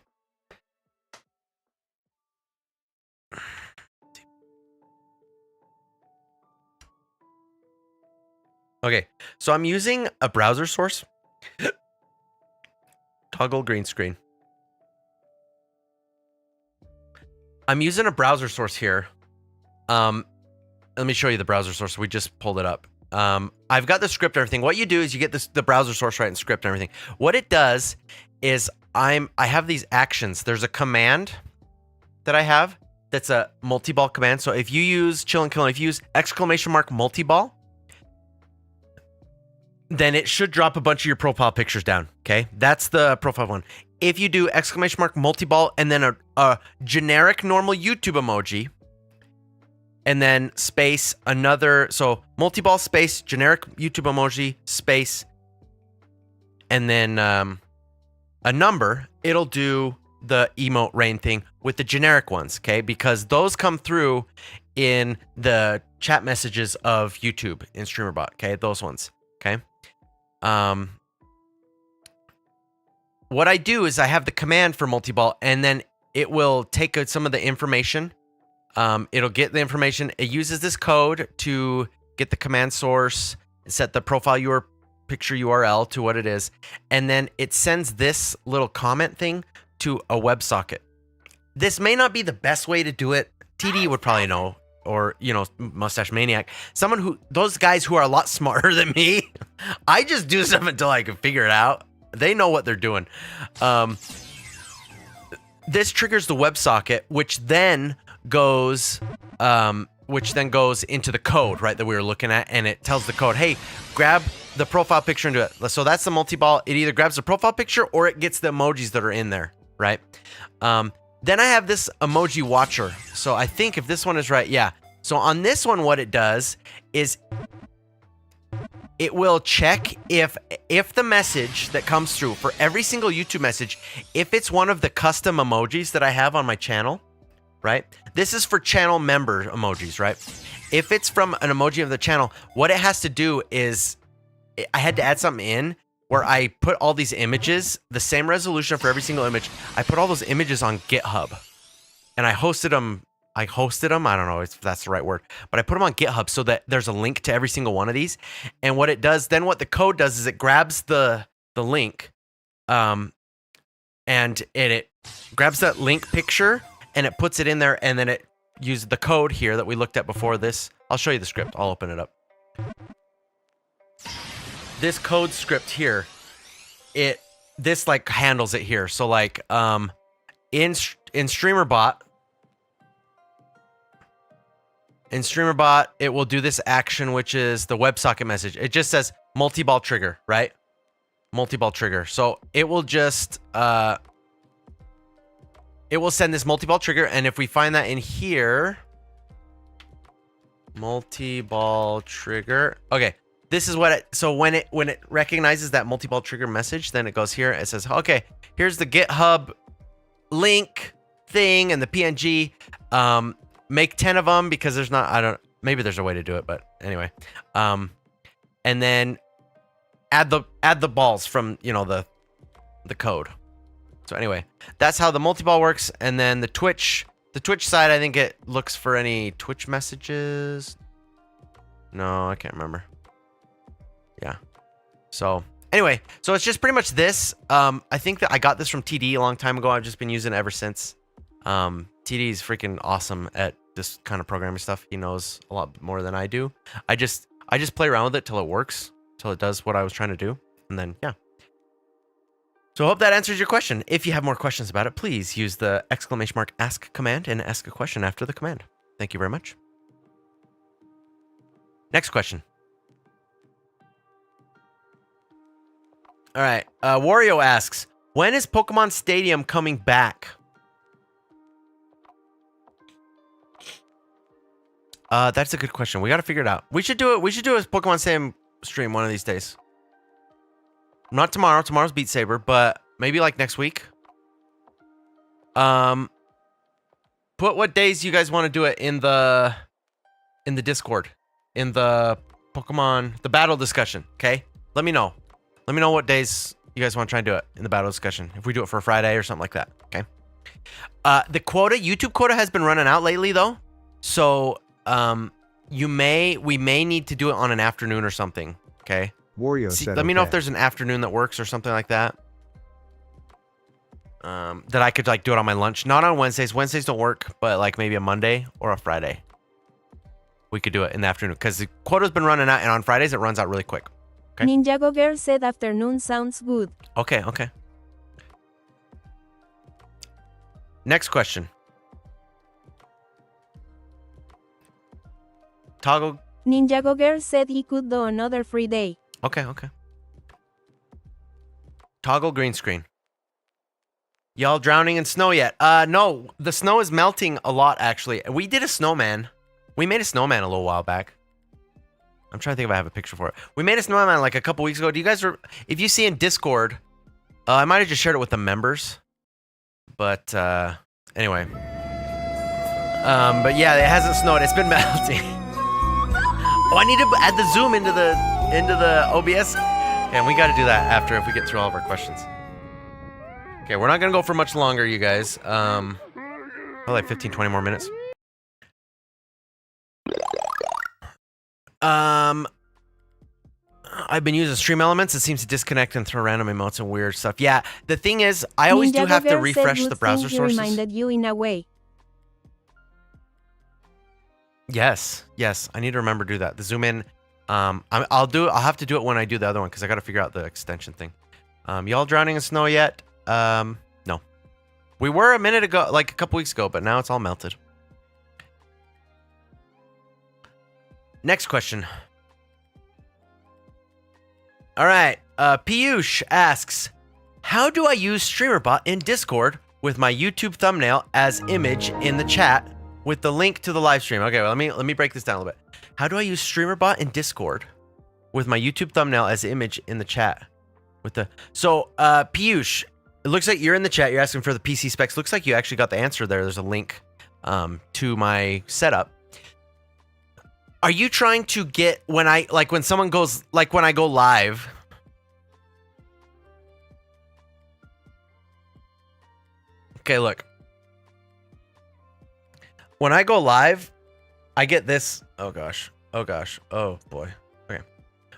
Okay, so I'm using a browser source. Toggle green screen. I'm using a browser source here. Let me show you the browser source. We just pulled it up. I've got the script and everything. What you do is you get the browser source right and script and everything. What it does is I have these actions. There's a command that I have that's a multiball command. So if you use chillin' killin', if you use !multiball, then it should drop a bunch of your profile pictures down, okay? That's the profile one. If you do !multiball and then a generic normal YouTube emoji, and then space another, so multiball space, generic YouTube emoji, space, and then a number, it'll do the emote rain thing with the generic ones, okay? Because those come through in the chat messages of YouTube in Streamerbot, okay? Those ones, okay? What I do is I have the command for multiball, and then it will take some of the information. It'll get the information. It uses this code to get the command source, set the profile picture URL to what it is, and then it sends this little comment thing to a WebSocket. This may not be the best way to do it. TD would probably know, or, Mustache Maniac. Those guys who are a lot smarter than me. I just do stuff until I can figure it out. They know what they're doing. This triggers the WebSocket, which then goes into the code, right, that we were looking at, and it tells the code, hey, grab the profile picture and do it. So that's the multiball. It either grabs the profile picture or it gets the emojis that are in there, right? Then I have this emoji watcher. So I think if this one is right, yeah. So on this one, what it does is it will check if the message that comes through for every single YouTube message, if it's one of the custom emojis that I have on my channel, right? This is for channel member emojis, right? If it's from an emoji of the channel, what it has to do is I had to add something in where I put all these images, the same resolution for every single image. I put all those images on GitHub and I hosted them. I don't know if that's the right word, but I put them on GitHub so that there's a link to every single one of these. And what it does, then what the code does is it grabs the link, and it grabs that link picture and it puts it in there, and then it uses the code here that we looked at before this. I'll show you the script. I'll open it up. This code script here, this like handles it here. So like in Streamerbot. In Streamerbot, it will do this action, which is the WebSocket message. It just says multiball trigger, right? Multiball trigger. So it will just, it will send this multiball trigger. And if we find that in here, multiball trigger. Okay, this is what it, so when it recognizes that multiball trigger message, then it goes here. It says, okay, here's the GitHub link thing and the PNG. Make 10 of them because there's not, maybe there's a way to do it, but anyway. And then add the balls from, you know, the code. So anyway, that's how the multi-ball works. And then the Twitch side, I think it looks for any Twitch messages. No, I can't remember. Yeah. So anyway, so it's just pretty much this. I think that I got this from TD a long time ago. I've just been using it ever since. TD is freaking awesome at this kind of programming stuff. He knows a lot more than I do. I just play around with it till it works, till it does what I was trying to do, and then yeah. So I hope that answers your question. If you have more questions about it, please use the !ask command and ask a question after the command. Thank you very much. Next question. All right, Wario asks, when is Pokemon Stadium coming back? That's a good question. We got to figure it out. We should do it. We should do a Pokemon Stadium stream one of these days. Not tomorrow. Tomorrow's Beat Saber, but maybe like next week. Put what days you guys want to do it in the Discord, in the Pokemon, the battle discussion. Okay, let me know. Let me know what days you guys want to try and do it in the battle discussion. If we do it for a Friday or something like that. Okay. The quota, YouTube quota has been running out lately though, so we may need to do it on an afternoon or something. Okay. Wario said let me know okay. if there's an afternoon that works or something like that. That I could like do it on my lunch. Not on Wednesdays. Wednesdays don't work, but like maybe a Monday or a Friday. We could do it in the afternoon because the quota's been running out, and on Fridays it runs out really quick. Okay. Ninjago Girl said afternoon sounds good. Okay, okay. Next question. Toggle. Ninjago Girl said he could do another free day. Okay, okay. Toggle green screen. Y'all drowning in snow yet? No, the snow is melting a lot actually. We did a snowman. We made a snowman a little while back. I'm trying to think if I have a picture for it. We made a snowman like a couple weeks ago. Do you guys, if you see in Discord, I might have just shared it with the members. But anyway. But yeah, it hasn't snowed. It's been melting. Oh, I need to add the zoom into the OBS. And we got to do that after if we get through all of our questions. Okay, we're not going to go for much longer, you guys. Probably like 15, 20 more minutes. I've been using Stream Elements. It seems to disconnect and throw random emotes and weird stuff. Yeah, the thing is, I always do have to refresh the browser sources. Reminded you in a way. Yes, yes, I need to remember to do that. The zoom in, I'll have to do it when I do the other one because I got to figure out the extension thing. Y'all drowning in snow yet? No. We were a minute ago, like a couple weeks ago, but now it's all melted. Next question. All right, Piyush asks, how do I use Streamerbot in Discord with my YouTube thumbnail as image in the chat with the link to the live stream? Okay, well, let me break this down a little bit. How do I use Streamerbot in Discord with my YouTube thumbnail as image in the chat. With the Piyush, it looks like you're in the chat. You're asking for the PC specs. Looks like you actually got the answer there. There's a link to my setup. Are you trying to get when someone goes when I go live? Okay, look. When I go live, I get this. Oh gosh. Oh gosh. Oh boy. Okay.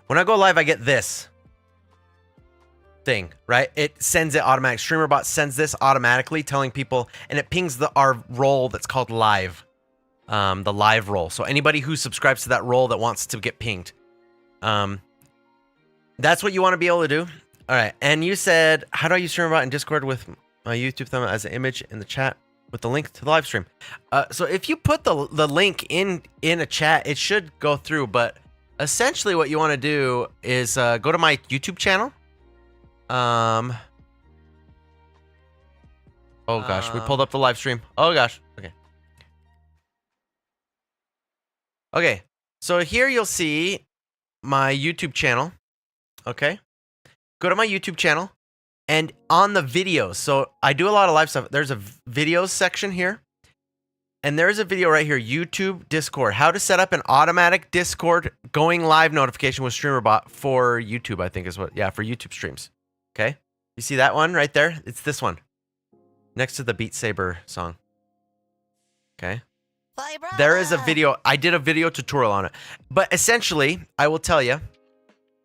When I go live, I get this thing, right? It sends it automatic. Streamerbot sends this automatically, telling people, and it pings our role that's called live. The live role. So anybody who subscribes to that role that wants to get pinged. That's what you want to be able to do. All right. And you said, how do I use Streamerbot in Discord with my YouTube thumbnail as an image in the chat with the link to the live stream? So if you put the link in a chat, it should go through. But essentially what you want to do is go to my YouTube channel. Oh gosh, we pulled up the live stream. Oh gosh. Okay. Okay, so here you'll see my YouTube channel, okay? Go to my YouTube channel, and on the videos, so I do a lot of live stuff. There's a videos section here, and there's a video right here, YouTube Discord. How to set up an automatic Discord going live notification with Streamerbot for YouTube, I think is what, yeah, for YouTube streams, okay? You see that one right there? It's this one, next to the Beat Saber song, okay? There is a video. I did a video tutorial on it. But essentially, I will tell you,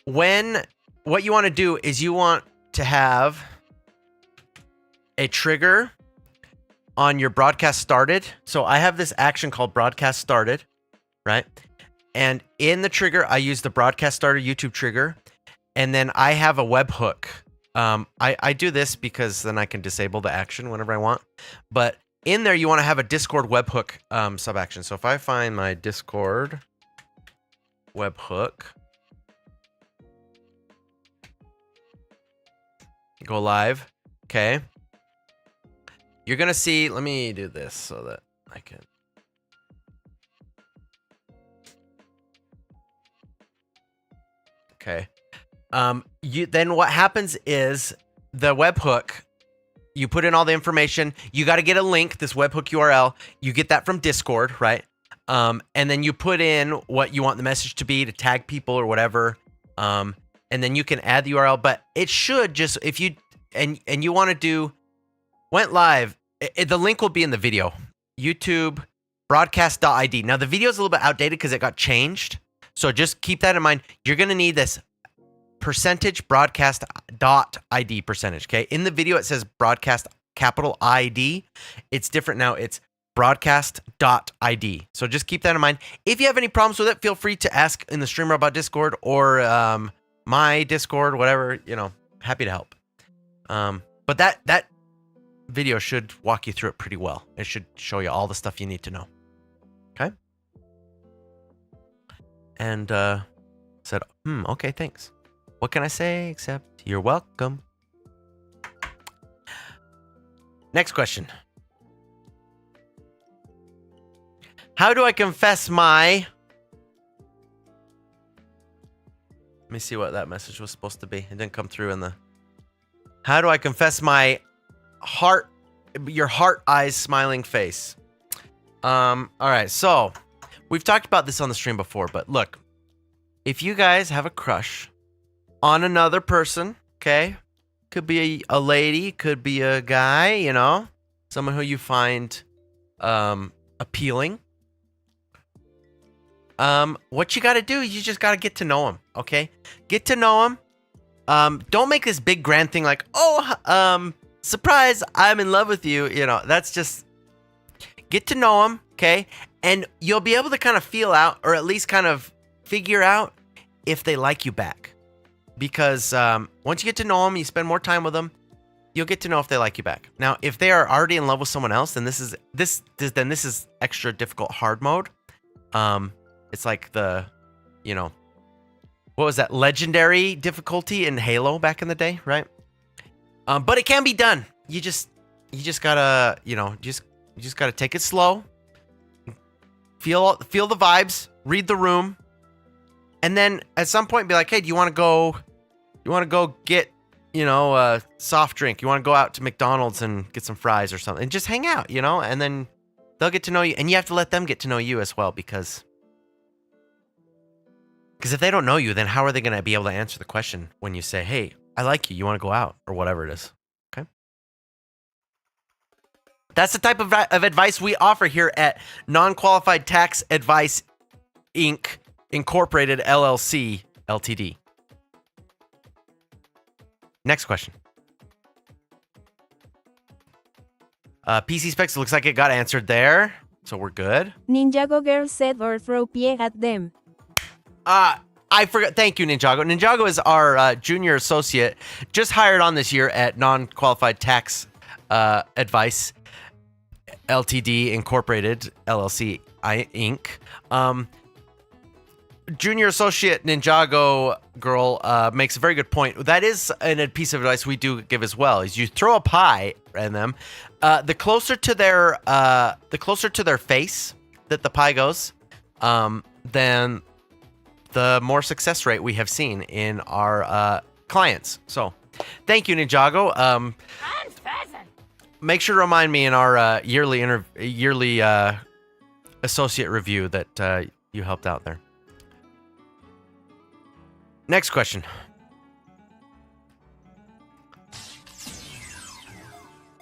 what you want to do is you want to have a trigger on your broadcast started. So I have this action called broadcast started, right? And in the trigger, I use the broadcast started YouTube trigger. And then I have a webhook. I do this because then I can disable the action whenever I want. But in there, you want to have a Discord webhook sub action. So if I find my Discord webhook, go live, okay. You're going to see, let me do this so that I can. Okay. Then what happens is the webhook, you put in all the information. You got to get a link, this webhook URL. You get that from Discord, right? And then you put in what you want the message to be to tag people or whatever. And then you can add the URL. But it should just, if you, and you want to do, went live, the link will be in the video. YouTube broadcast.id. Now the video is a little bit outdated because it got changed. So just keep that in mind. You're going to need this percentage broadcast.id percentage, okay? In the video, it says broadcast capital ID. It's different now. It's broadcast.id. So just keep that in mind. If you have any problems with it, feel free to ask in the Streamer.bot Discord or my Discord, whatever, you know, happy to help. But that video should walk you through it pretty well. It should show you all the stuff you need to know. Okay? And said, okay, thanks. What can I say except you're welcome? Next question. How do I confess my... Let me see what that message was supposed to be. It didn't come through in the... How do I confess my heart, your heart eyes smiling face? All right, so we've talked about this on the stream before, but look, if you guys have a crush on another person, okay? Could be a lady, could be a guy, you know, someone who you find appealing. What you got to do is you just got to get to know him, okay? Get to know him. Don't make this big grand thing like, oh, surprise, I'm in love with you. You know, that's just, get to know him, okay? And you'll be able to kind of feel out, or at least kind of figure out if they like you back. Because once you get to know them, you spend more time with them, you'll get to know if they like you back. Now, if they are already in love with someone else, then this is extra difficult hard mode. It's like the, you know, what was that, legendary difficulty in Halo back in the day, right? But it can be done. You just gotta, you know, you just gotta take it slow. Feel the vibes, read the room, And then at some point be like, hey, do you want to go get, a soft drink? You want to go out to McDonald's and get some fries or something and just hang out, and then they'll get to know you, and you have to let them get to know you as well, because if they don't know you, then how are they going to be able to answer the question when you say, hey, I like you, you want to go out, or whatever it is. Okay. That's the type of advice we offer here at Non-Qualified Tax Advice Inc. Incorporated LLC Ltd. Next question. PC Specs, looks like it got answered there, so we're good. Ninjago girl said or throw pie at them. I forgot. Thank you, Ninjago. Ninjago is our junior associate, just hired on this year at Non-Qualified Tax Advice Ltd. Incorporated LLC Inc. Junior associate Ninjago girl makes a very good point. That is a piece of advice we do give as well. Is you throw a pie at them, the closer to their face that the pie goes, then the more success rate we have seen in our clients. So, thank you, Ninjago. Make sure to remind me in our yearly associate review that you helped out there. Next question.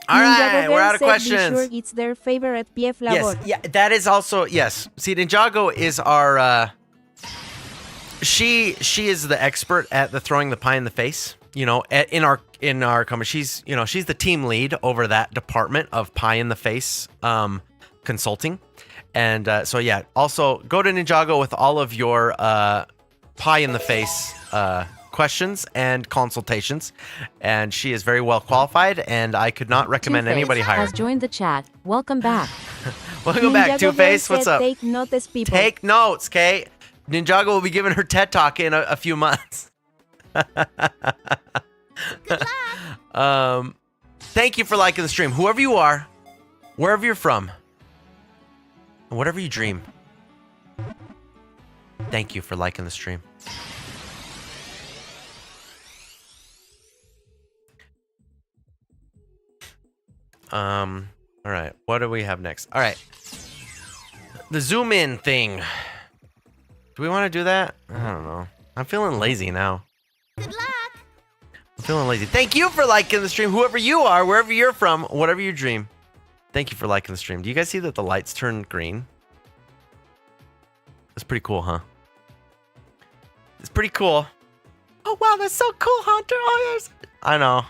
All right, we're out of questions. Be sure it's their favorite PF labor. Yes, yeah, that is also, yes. See, Ninjago is our, she is the expert at the throwing the pie in the face, in our company. She's the team lead over that department of pie in the face consulting. And so yeah, also go to Ninjago with all of your pie in the face questions and consultations, and she is very well qualified, and I could not recommend anybody higher. Has joined the chat. Welcome back. Welcome back, Two-Face. What's up? Take notice, people. Take notes, okay? Ninjago will be giving her TED Talk in a few months. Good luck. Thank you for liking the stream. Whoever you are, wherever you're from, and whatever you dream, thank you for liking the stream. All right, what do we have next? All right, the zoom in thing. Do we want to do that? I don't know. I'm feeling lazy now. Good luck. I'm feeling lazy. Thank you for liking the stream. Whoever you are, wherever you're from, whatever you dream. Thank you for liking the stream. Do you guys see that the lights turn green? That's pretty cool, huh? It's pretty cool. Oh, wow, that's so cool, Hunter. Oh, yes. I know.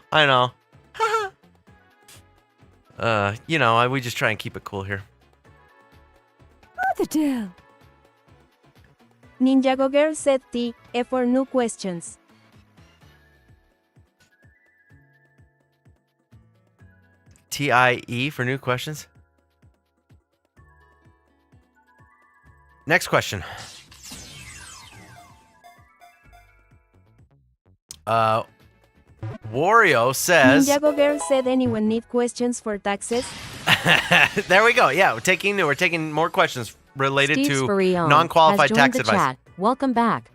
We just try and keep it cool here. The deal. Ninjago girl said T for new questions. TIE for new questions. Next question. Wario says. Ninjago girl said anyone need questions for taxes? There we go. Yeah, we're taking more questions related Steve to Sparione non-qualified has tax joined the advice. chat. Welcome back.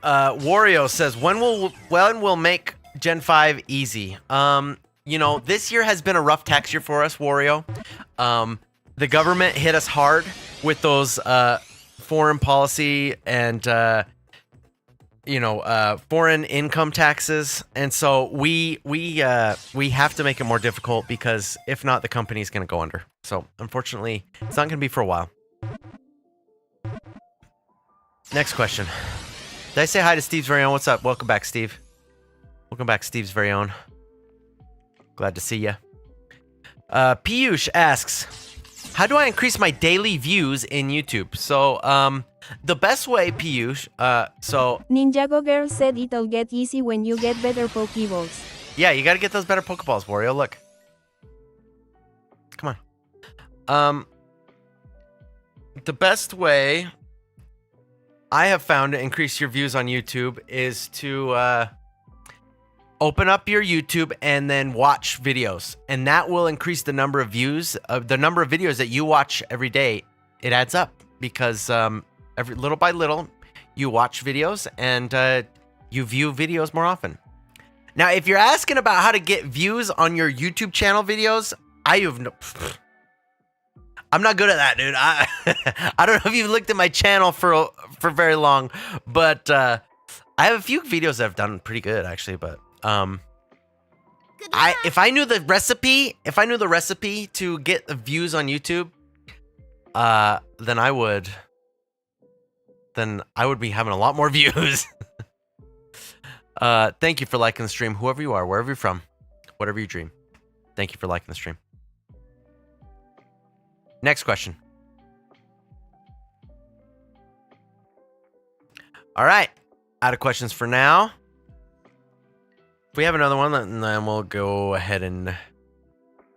Wario says, when will make Gen 5 easy? This year has been a rough tax year for us, Wario. The government hit us hard with those foreign policy and foreign income taxes, and so we have to make it more difficult, because if not, the company's going to go under. So unfortunately, it's not going to be for a while. Next question. Did I say hi to Steve's very own? What's up? Welcome back, Steve. Welcome back, Steve's very own. Glad to see ya. Piyush asks, how do I increase my daily views in YouTube? So, the best way, Piyush, Ninjago girl said it'll get easy when you get better Pokeballs. Yeah, you gotta get those better Pokeballs, Wario. Look. Come on. The best way I have found to increase your views on YouTube is to open up your YouTube and then watch videos. And that will increase the number of views, the number of videos that you watch every day. It adds up, because little by little, you watch videos and you view videos more often. Now, if you're asking about how to get views on your YouTube channel videos, I'm not good at that, dude. I don't know if you've looked at my channel for very long, but I have a few videos that have done pretty good actually. But if I knew the recipe to get the views on YouTube, then I would be having a lot more views. Thank you for liking the stream, whoever you are, wherever you're from, whatever you dream. Thank you for liking the stream. Next question. All right, out of questions for now. If we have another one, then we'll go ahead and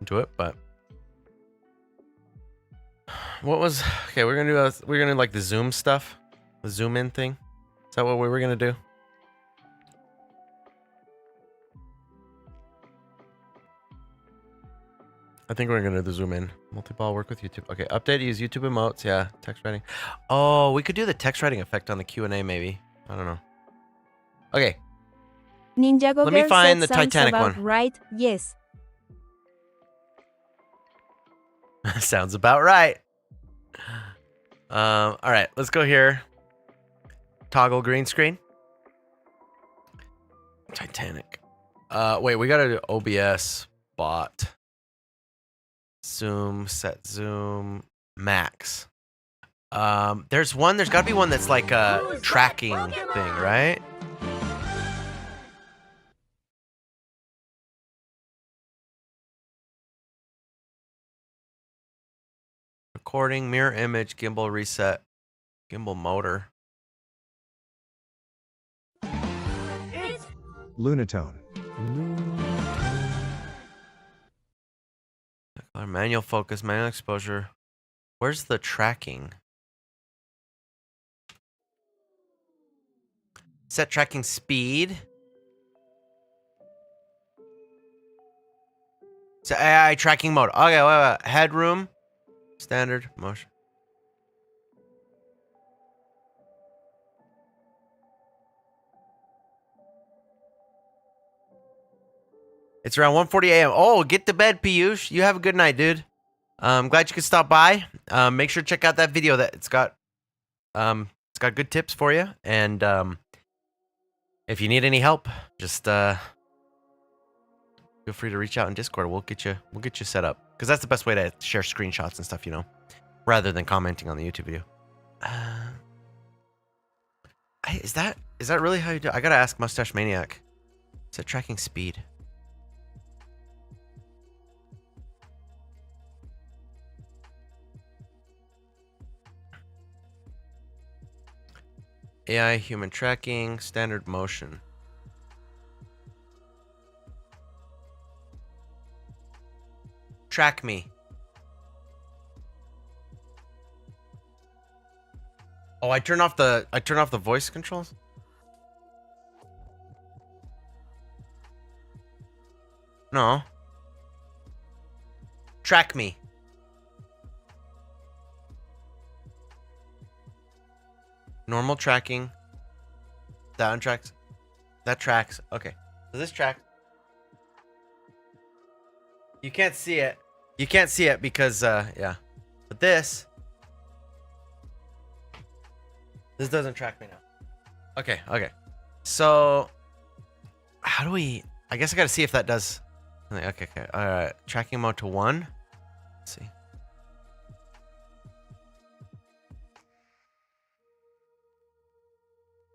do it. But what was okay? We're gonna do like the Zoom stuff, the Zoom in thing. Is that what we were gonna do? I think we're gonna do the zoom in. Multiball work with YouTube. Okay, update, use YouTube emotes. Yeah, text writing. Oh, we could do the text writing effect on the Q&A maybe. I don't know. Okay. Ninjago Let me Girl find said the sounds Titanic about one. right, yes. Sounds about right. All right, let's go here. Toggle green screen. Titanic. Wait, we gotta do OBS bot. Zoom, set zoom, max. There's gotta be one that's like a tracking thing, right? Recording, mirror image, gimbal reset, gimbal motor. Lunatone. Manual focus, manual exposure. Where's the tracking? Set tracking speed. Set AI tracking mode. Okay, wait. Headroom. Standard motion. It's around 1:40 a.m. Oh, get to bed, Piyush. You have a good night, dude. I'm glad you could stop by. Make sure to check out that video. That it's got good tips for you. And if you need any help, just feel free to reach out in Discord. We'll get you set up, because that's the best way to share screenshots and stuff, you know, rather than commenting on the YouTube video. Is that really how you do it? I gotta ask Mustache Maniac. Is that tracking speed? AI human tracking, standard motion. Track me. Oh, I turn off the voice controls? No. Track me. Normal tracking. That untracks. That tracks. Okay. So this track. You can't see it. You can't see it because yeah. But this doesn't track me now. Okay, okay. So how do we, I guess I gotta see if that does. Okay. Alright. Tracking mode to 1. Let's see.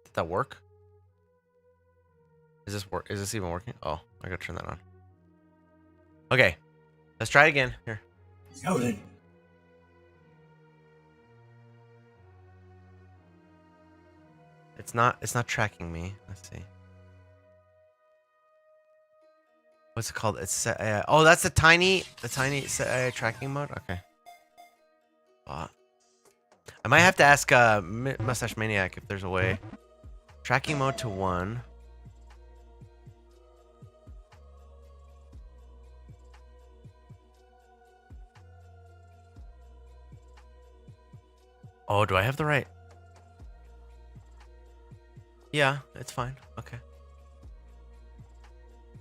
Did that work? Is this even working? Oh, I gotta turn that on. Okay. Let's try it again. Here. Noted. It's not tracking me. Let's see. What's it called? It's set AI. Oh, that's the tiny set AI tracking mode. Okay. I might have to ask Mustache Maniac if there's a way. Tracking mode to 1. Oh, do I have the right? Yeah, it's fine. Okay.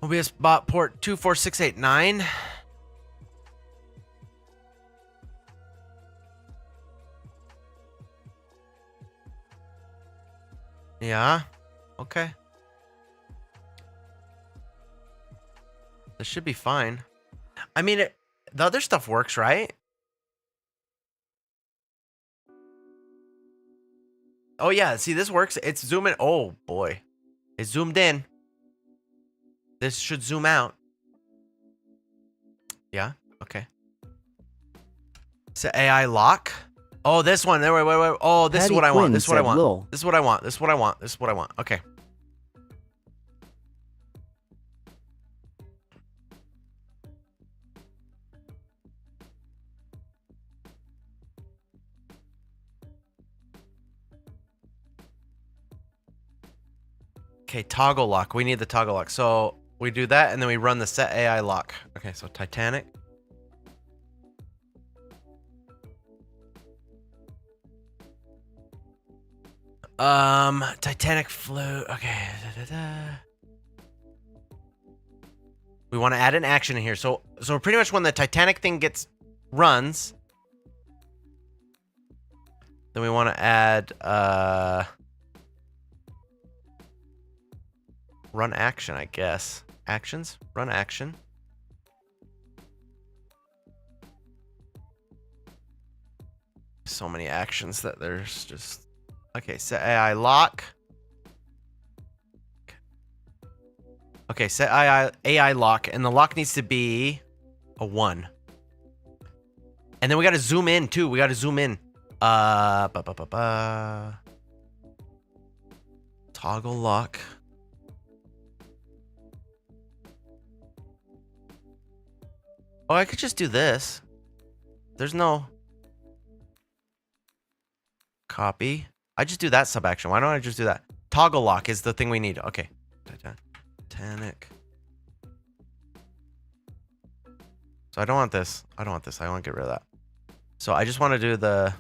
OBS bot port 24689. Yeah. Okay. This should be fine. I mean, the other stuff works, right? Oh, yeah. See, this works. It's zooming. Oh, boy. It's zoomed in. This should zoom out. Yeah. Okay. Set AI lock. Oh, this one. Wait. Oh, this is what I want. This is what I want. This is what I want. This is what I want. This is what I want. Okay. Okay, toggle lock. We need the toggle lock. So we do that and then we run the set AI lock. Okay, so Titanic. Titanic float. Okay. We want to add an action in here. So pretty much when the Titanic thing runs, then we want to add run action, I guess. Actions? Run action. So many actions that there's just... Okay, set AI lock. Okay, set AI lock, and the lock needs to be a 1. And then we got to zoom in too. We got to zoom in. Toggle lock. Oh, I could just do this. There's no copy. I just do that sub action. Why don't I just do that? Toggle lock is the thing we need. Okay. Titanic. So I don't want this. I don't want this. I want to get rid of that. So I just want to do the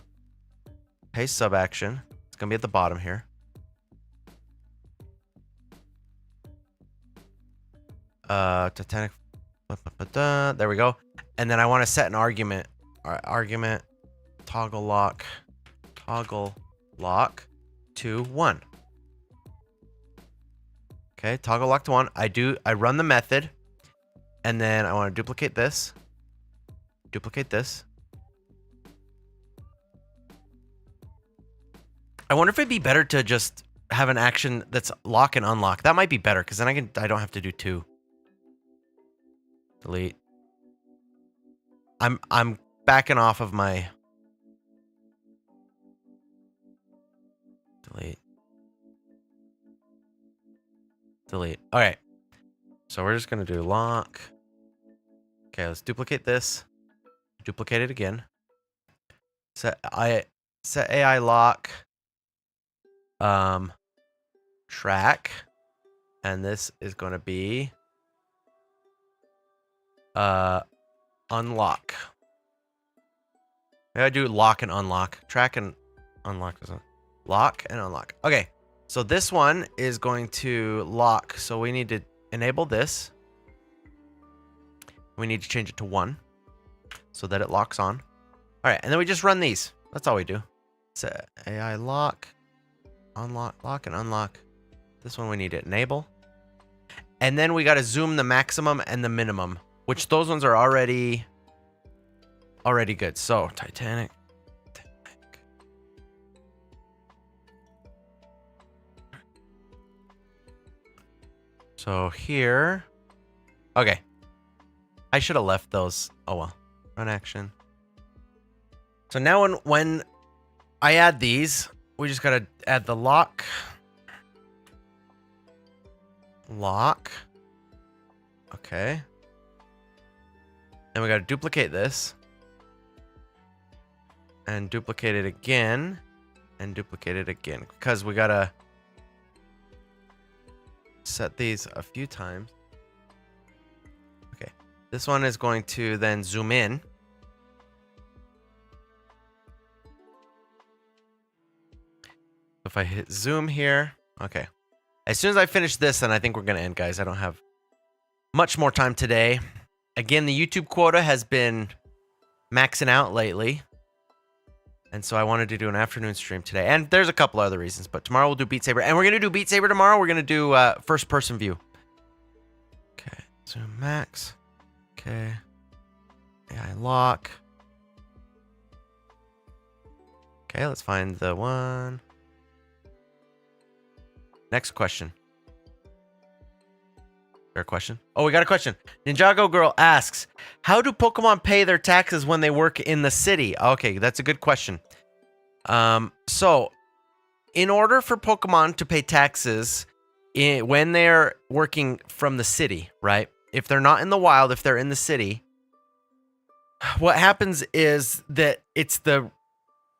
paste sub action. It's going to be at the bottom here. Titanic. There we go. And then I want to set an argument. All right, argument toggle lock to 1. Okay, toggle lock to 1. I run the method, and then I want to duplicate this. I wonder if it'd be better to just have an action that's lock and unlock. That might be better because then I don't have to do 2. Delete. I'm backing off of my delete. All right. So we're just going to do lock. Okay, let's duplicate this. Duplicate it again. Set AI lock track, and this is going to be unlock. Maybe I do lock and unlock. Track and unlock doesn't. Lock and unlock. Okay. So this one is going to lock. So we need to enable this. We need to change it to 1 so that it locks on. All right. And then we just run these. That's all we do. Set AI lock, unlock, lock and unlock. This one we need to enable. And then we got to zoom the maximum and the minimum, which those ones are already good. So Titanic. So here, okay. I should have left those. Oh well. Run action. So now when I add these, we just gotta add the lock. Okay. And we gotta duplicate this. And duplicate it again. And duplicate it again. Because we gotta set these a few times. Okay. This one is going to then zoom in. If I hit zoom here. Okay. As soon as I finish this, then I think we're going to end, guys. I don't have much more time today. Again, the YouTube quota has been maxing out lately. And so I wanted to do an afternoon stream today. And there's a couple other reasons, but tomorrow we'll do Beat Saber. And we're going to do Beat Saber tomorrow. We're going to do first-person view. Okay, zoom max. Okay. AI lock. Okay, let's find the one. Next question. Fair question. Oh, we got a question. Ninjago Girl asks, how do Pokemon pay their taxes when they work in the city? Okay, that's a good question. So, in order for Pokemon to pay taxes when they're working from the city, right? If they're not in the wild, if they're in the city, what happens is that it's the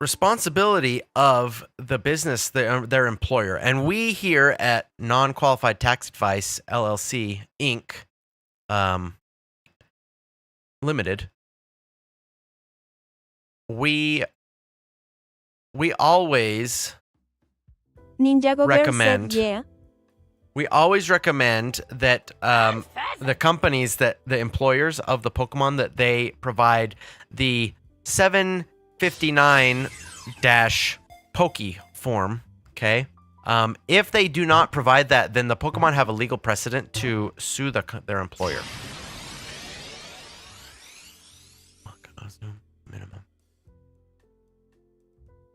responsibility of the business, their employer. And we here at Non-Qualified Tax Advice LLC Inc. Limited, we always Ninjago recommend. said yeah. We always recommend that the companies, that the employers of the Pokemon, that they provide the 759-Poke form, okay? If they do not provide that, then the Pokemon have a legal precedent to sue their employer. Minimum.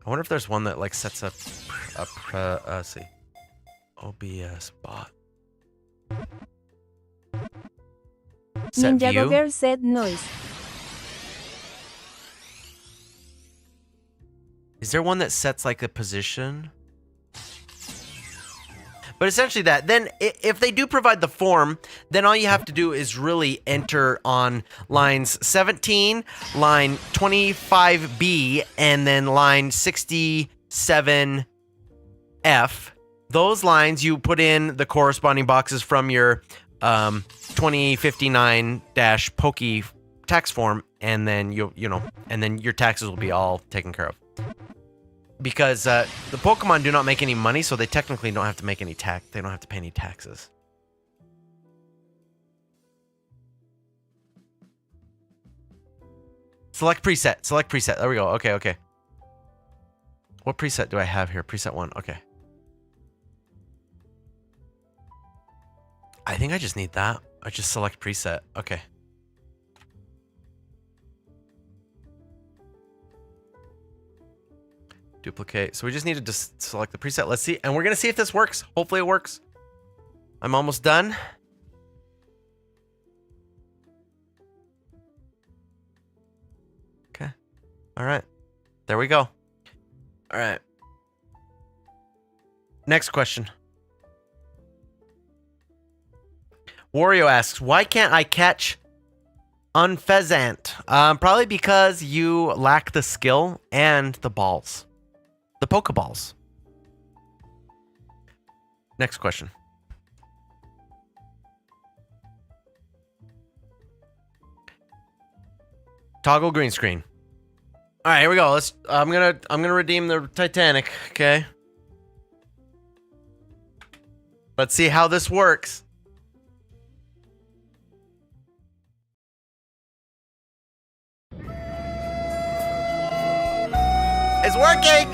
I wonder if there's one that like sets up let's see. OBS bot. Set Ninjago view. Girl said noise. Is there one that sets like a position? But essentially that. Then if they do provide the form, then all you have to do is really enter on lines 17, line 25B, and then line 67F. Those lines, you put in the corresponding boxes from your 2059-Poke tax form, and then and then your taxes will be all taken care of. Because the Pokemon do not make any money, so they technically don't have to make any tax. They don't have to pay any taxes. Select preset. Select preset. There we go. Okay, okay. What preset do I have here? Preset 1. Okay. I think I just need that. I just select preset. Okay. Duplicate. So we just need to just select the preset. Let's see. And we're going to see if this works. Hopefully it works. I'm almost done. Okay. All right. There we go. All right. Next question. Wario asks, why can't I catch Unpheasant? Probably because you lack the skill and the balls. The Pokeballs. Next question. Toggle green screen. All right, here we go. I'm gonna redeem the Titanic. Okay. Let's see how this works. It's working!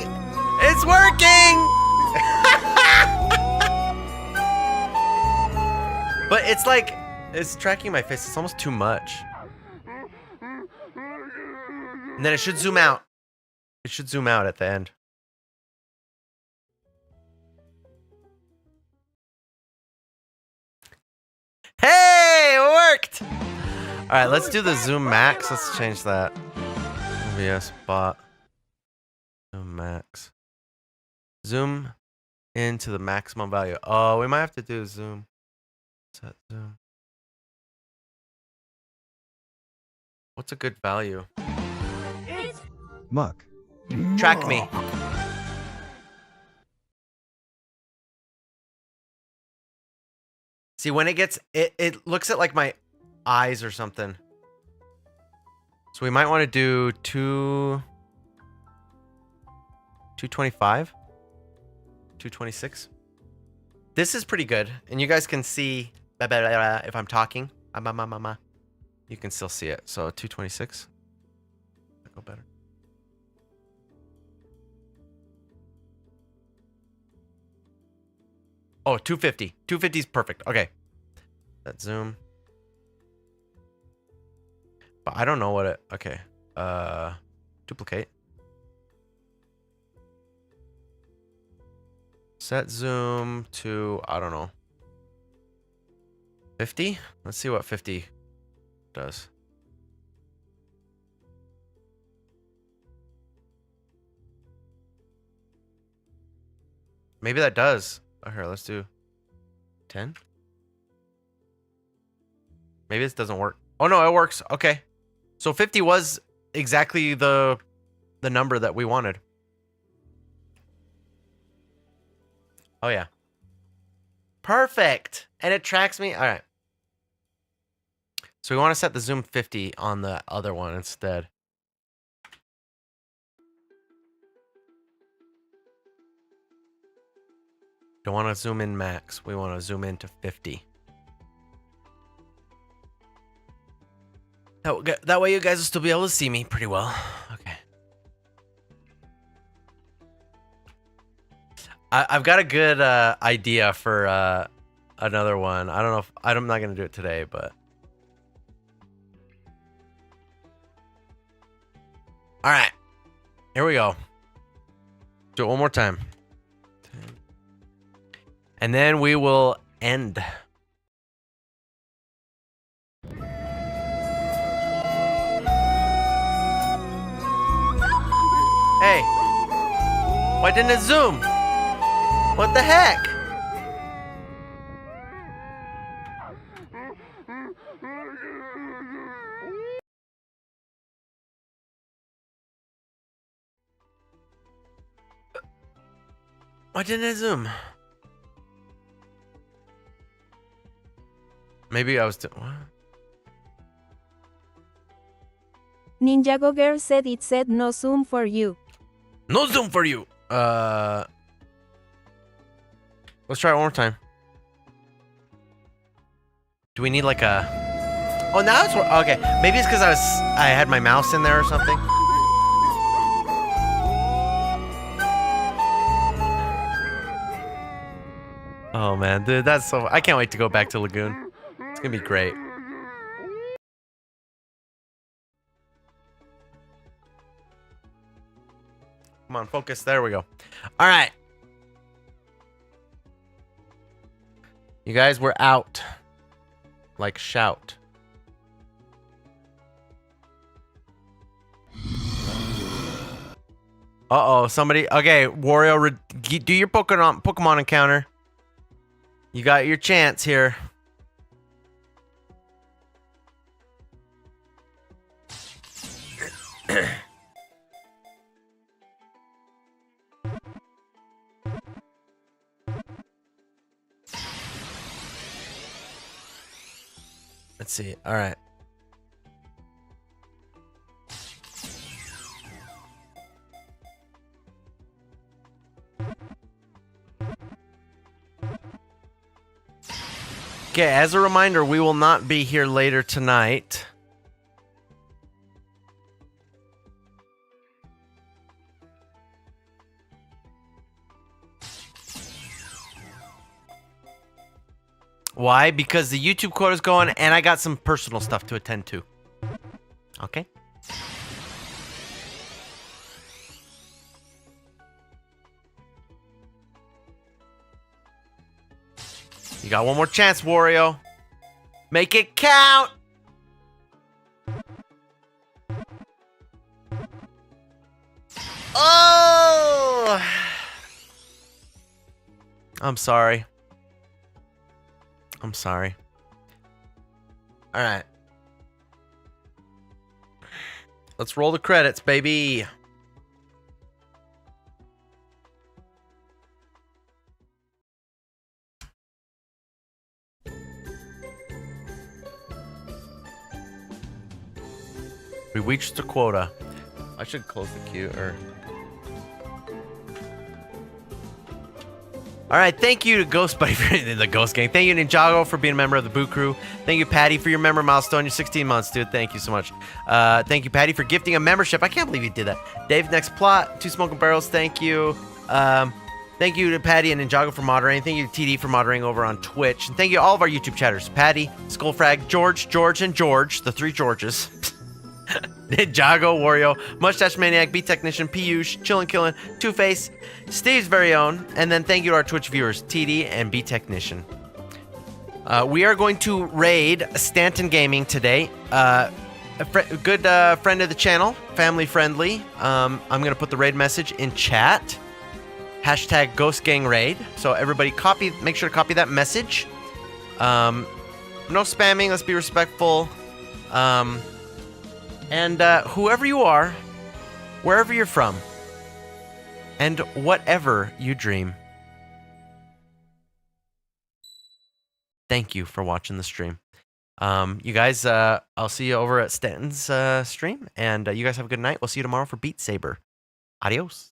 It's working! But it's like, it's tracking my face. It's almost too much. And then it should zoom out. It should zoom out at the end. Hey, it worked! All right, let's do the zoom max. Let's change that. OBS bot. Zoom max. Zoom into the maximum value. Oh, we might have to do zoom. Set zoom. What's a good value? Muck. Track me. See, when it gets, it looks at like my eyes or something. So we might want to do 225, 226. This is pretty good. And you guys can see if I'm talking. You can still see it. So 226. Go better. Oh, 250. 250 is perfect. Okay. That zoom. But I don't know what it... Okay. Duplicate. Set zoom to... I don't know. 50? Let's see what 50 does. Maybe that does. Oh, here, let's do 10. Maybe this doesn't work. Oh, no, it works. Okay. So 50 was exactly the number that we wanted. Oh, yeah. Perfect. And it tracks me. All right. So we want to set the zoom 50 on the other one instead. Don't want to zoom in max. We want to zoom in to 50. That way you guys will still be able to see me pretty well. Okay. I've got a good idea for another one. I don't know if... I'm not going to do it today, but... All right. Here we go. Do it one more time. And then we will end. Hey. Why didn't it zoom? What the heck? Why didn't it zoom? Maybe I was doing... What? Ninjago Girl said it said no zoom for you. No zoom for you. Let's try it one more time. Do we need like a... Oh, now it's... Okay. Maybe it's because I had my mouse in there or something. Oh, man. Dude, that's so... I can't wait to go back to Lagoon. It's gonna be great. Come on, focus. There we go. All right. You guys, we're out. Like, shout. Uh-oh, somebody... Okay, Wario, do your Pokemon encounter. You got your chance here. Let's see. All right. Okay, as a reminder, we will not be here later tonight. Why? Because the YouTube quota's going and I got some personal stuff to attend to. Okay? You got one more chance, Wario. Make it count! Oh! I'm sorry. I'm sorry. All right. Let's roll the credits, baby. We reached the quota. I should close the queue or... All right, thank you to Ghost Buddy for the Ghost Gang. Thank you, Ninjago, for being a member of the Boo Crew. Thank you, Patty, for your member milestone. You're 16 months, dude. Thank you so much. Thank you, Patty, for gifting a membership. I can't believe you did that. Dave, Next Plot, Two Smoking Barrels, thank you. Thank you to Patty and Ninjago for moderating. Thank you to TD for moderating over on Twitch. And thank you to all of our YouTube chatters. Patty, Skullfrag, George, and George. The three Georges. Ninjago, Wario, Mustache Maniac, Beat Technician, Piyush, Chillin' Killin', Two-Face, Steve's very own, and then thank you to our Twitch viewers, TD and Beat Technician. We are going to raid Stanton Gaming today. A good friend of the channel, family friendly. I'm going to put the raid message in chat. Hashtag Ghost Gang Raid. So everybody make sure to copy that message. No spamming, let's be respectful. And whoever you are, wherever you're from, and whatever you dream, thank you for watching the stream. You guys, I'll see you over at Stanton's stream, and you guys have a good night. We'll see you tomorrow for Beat Saber. Adios.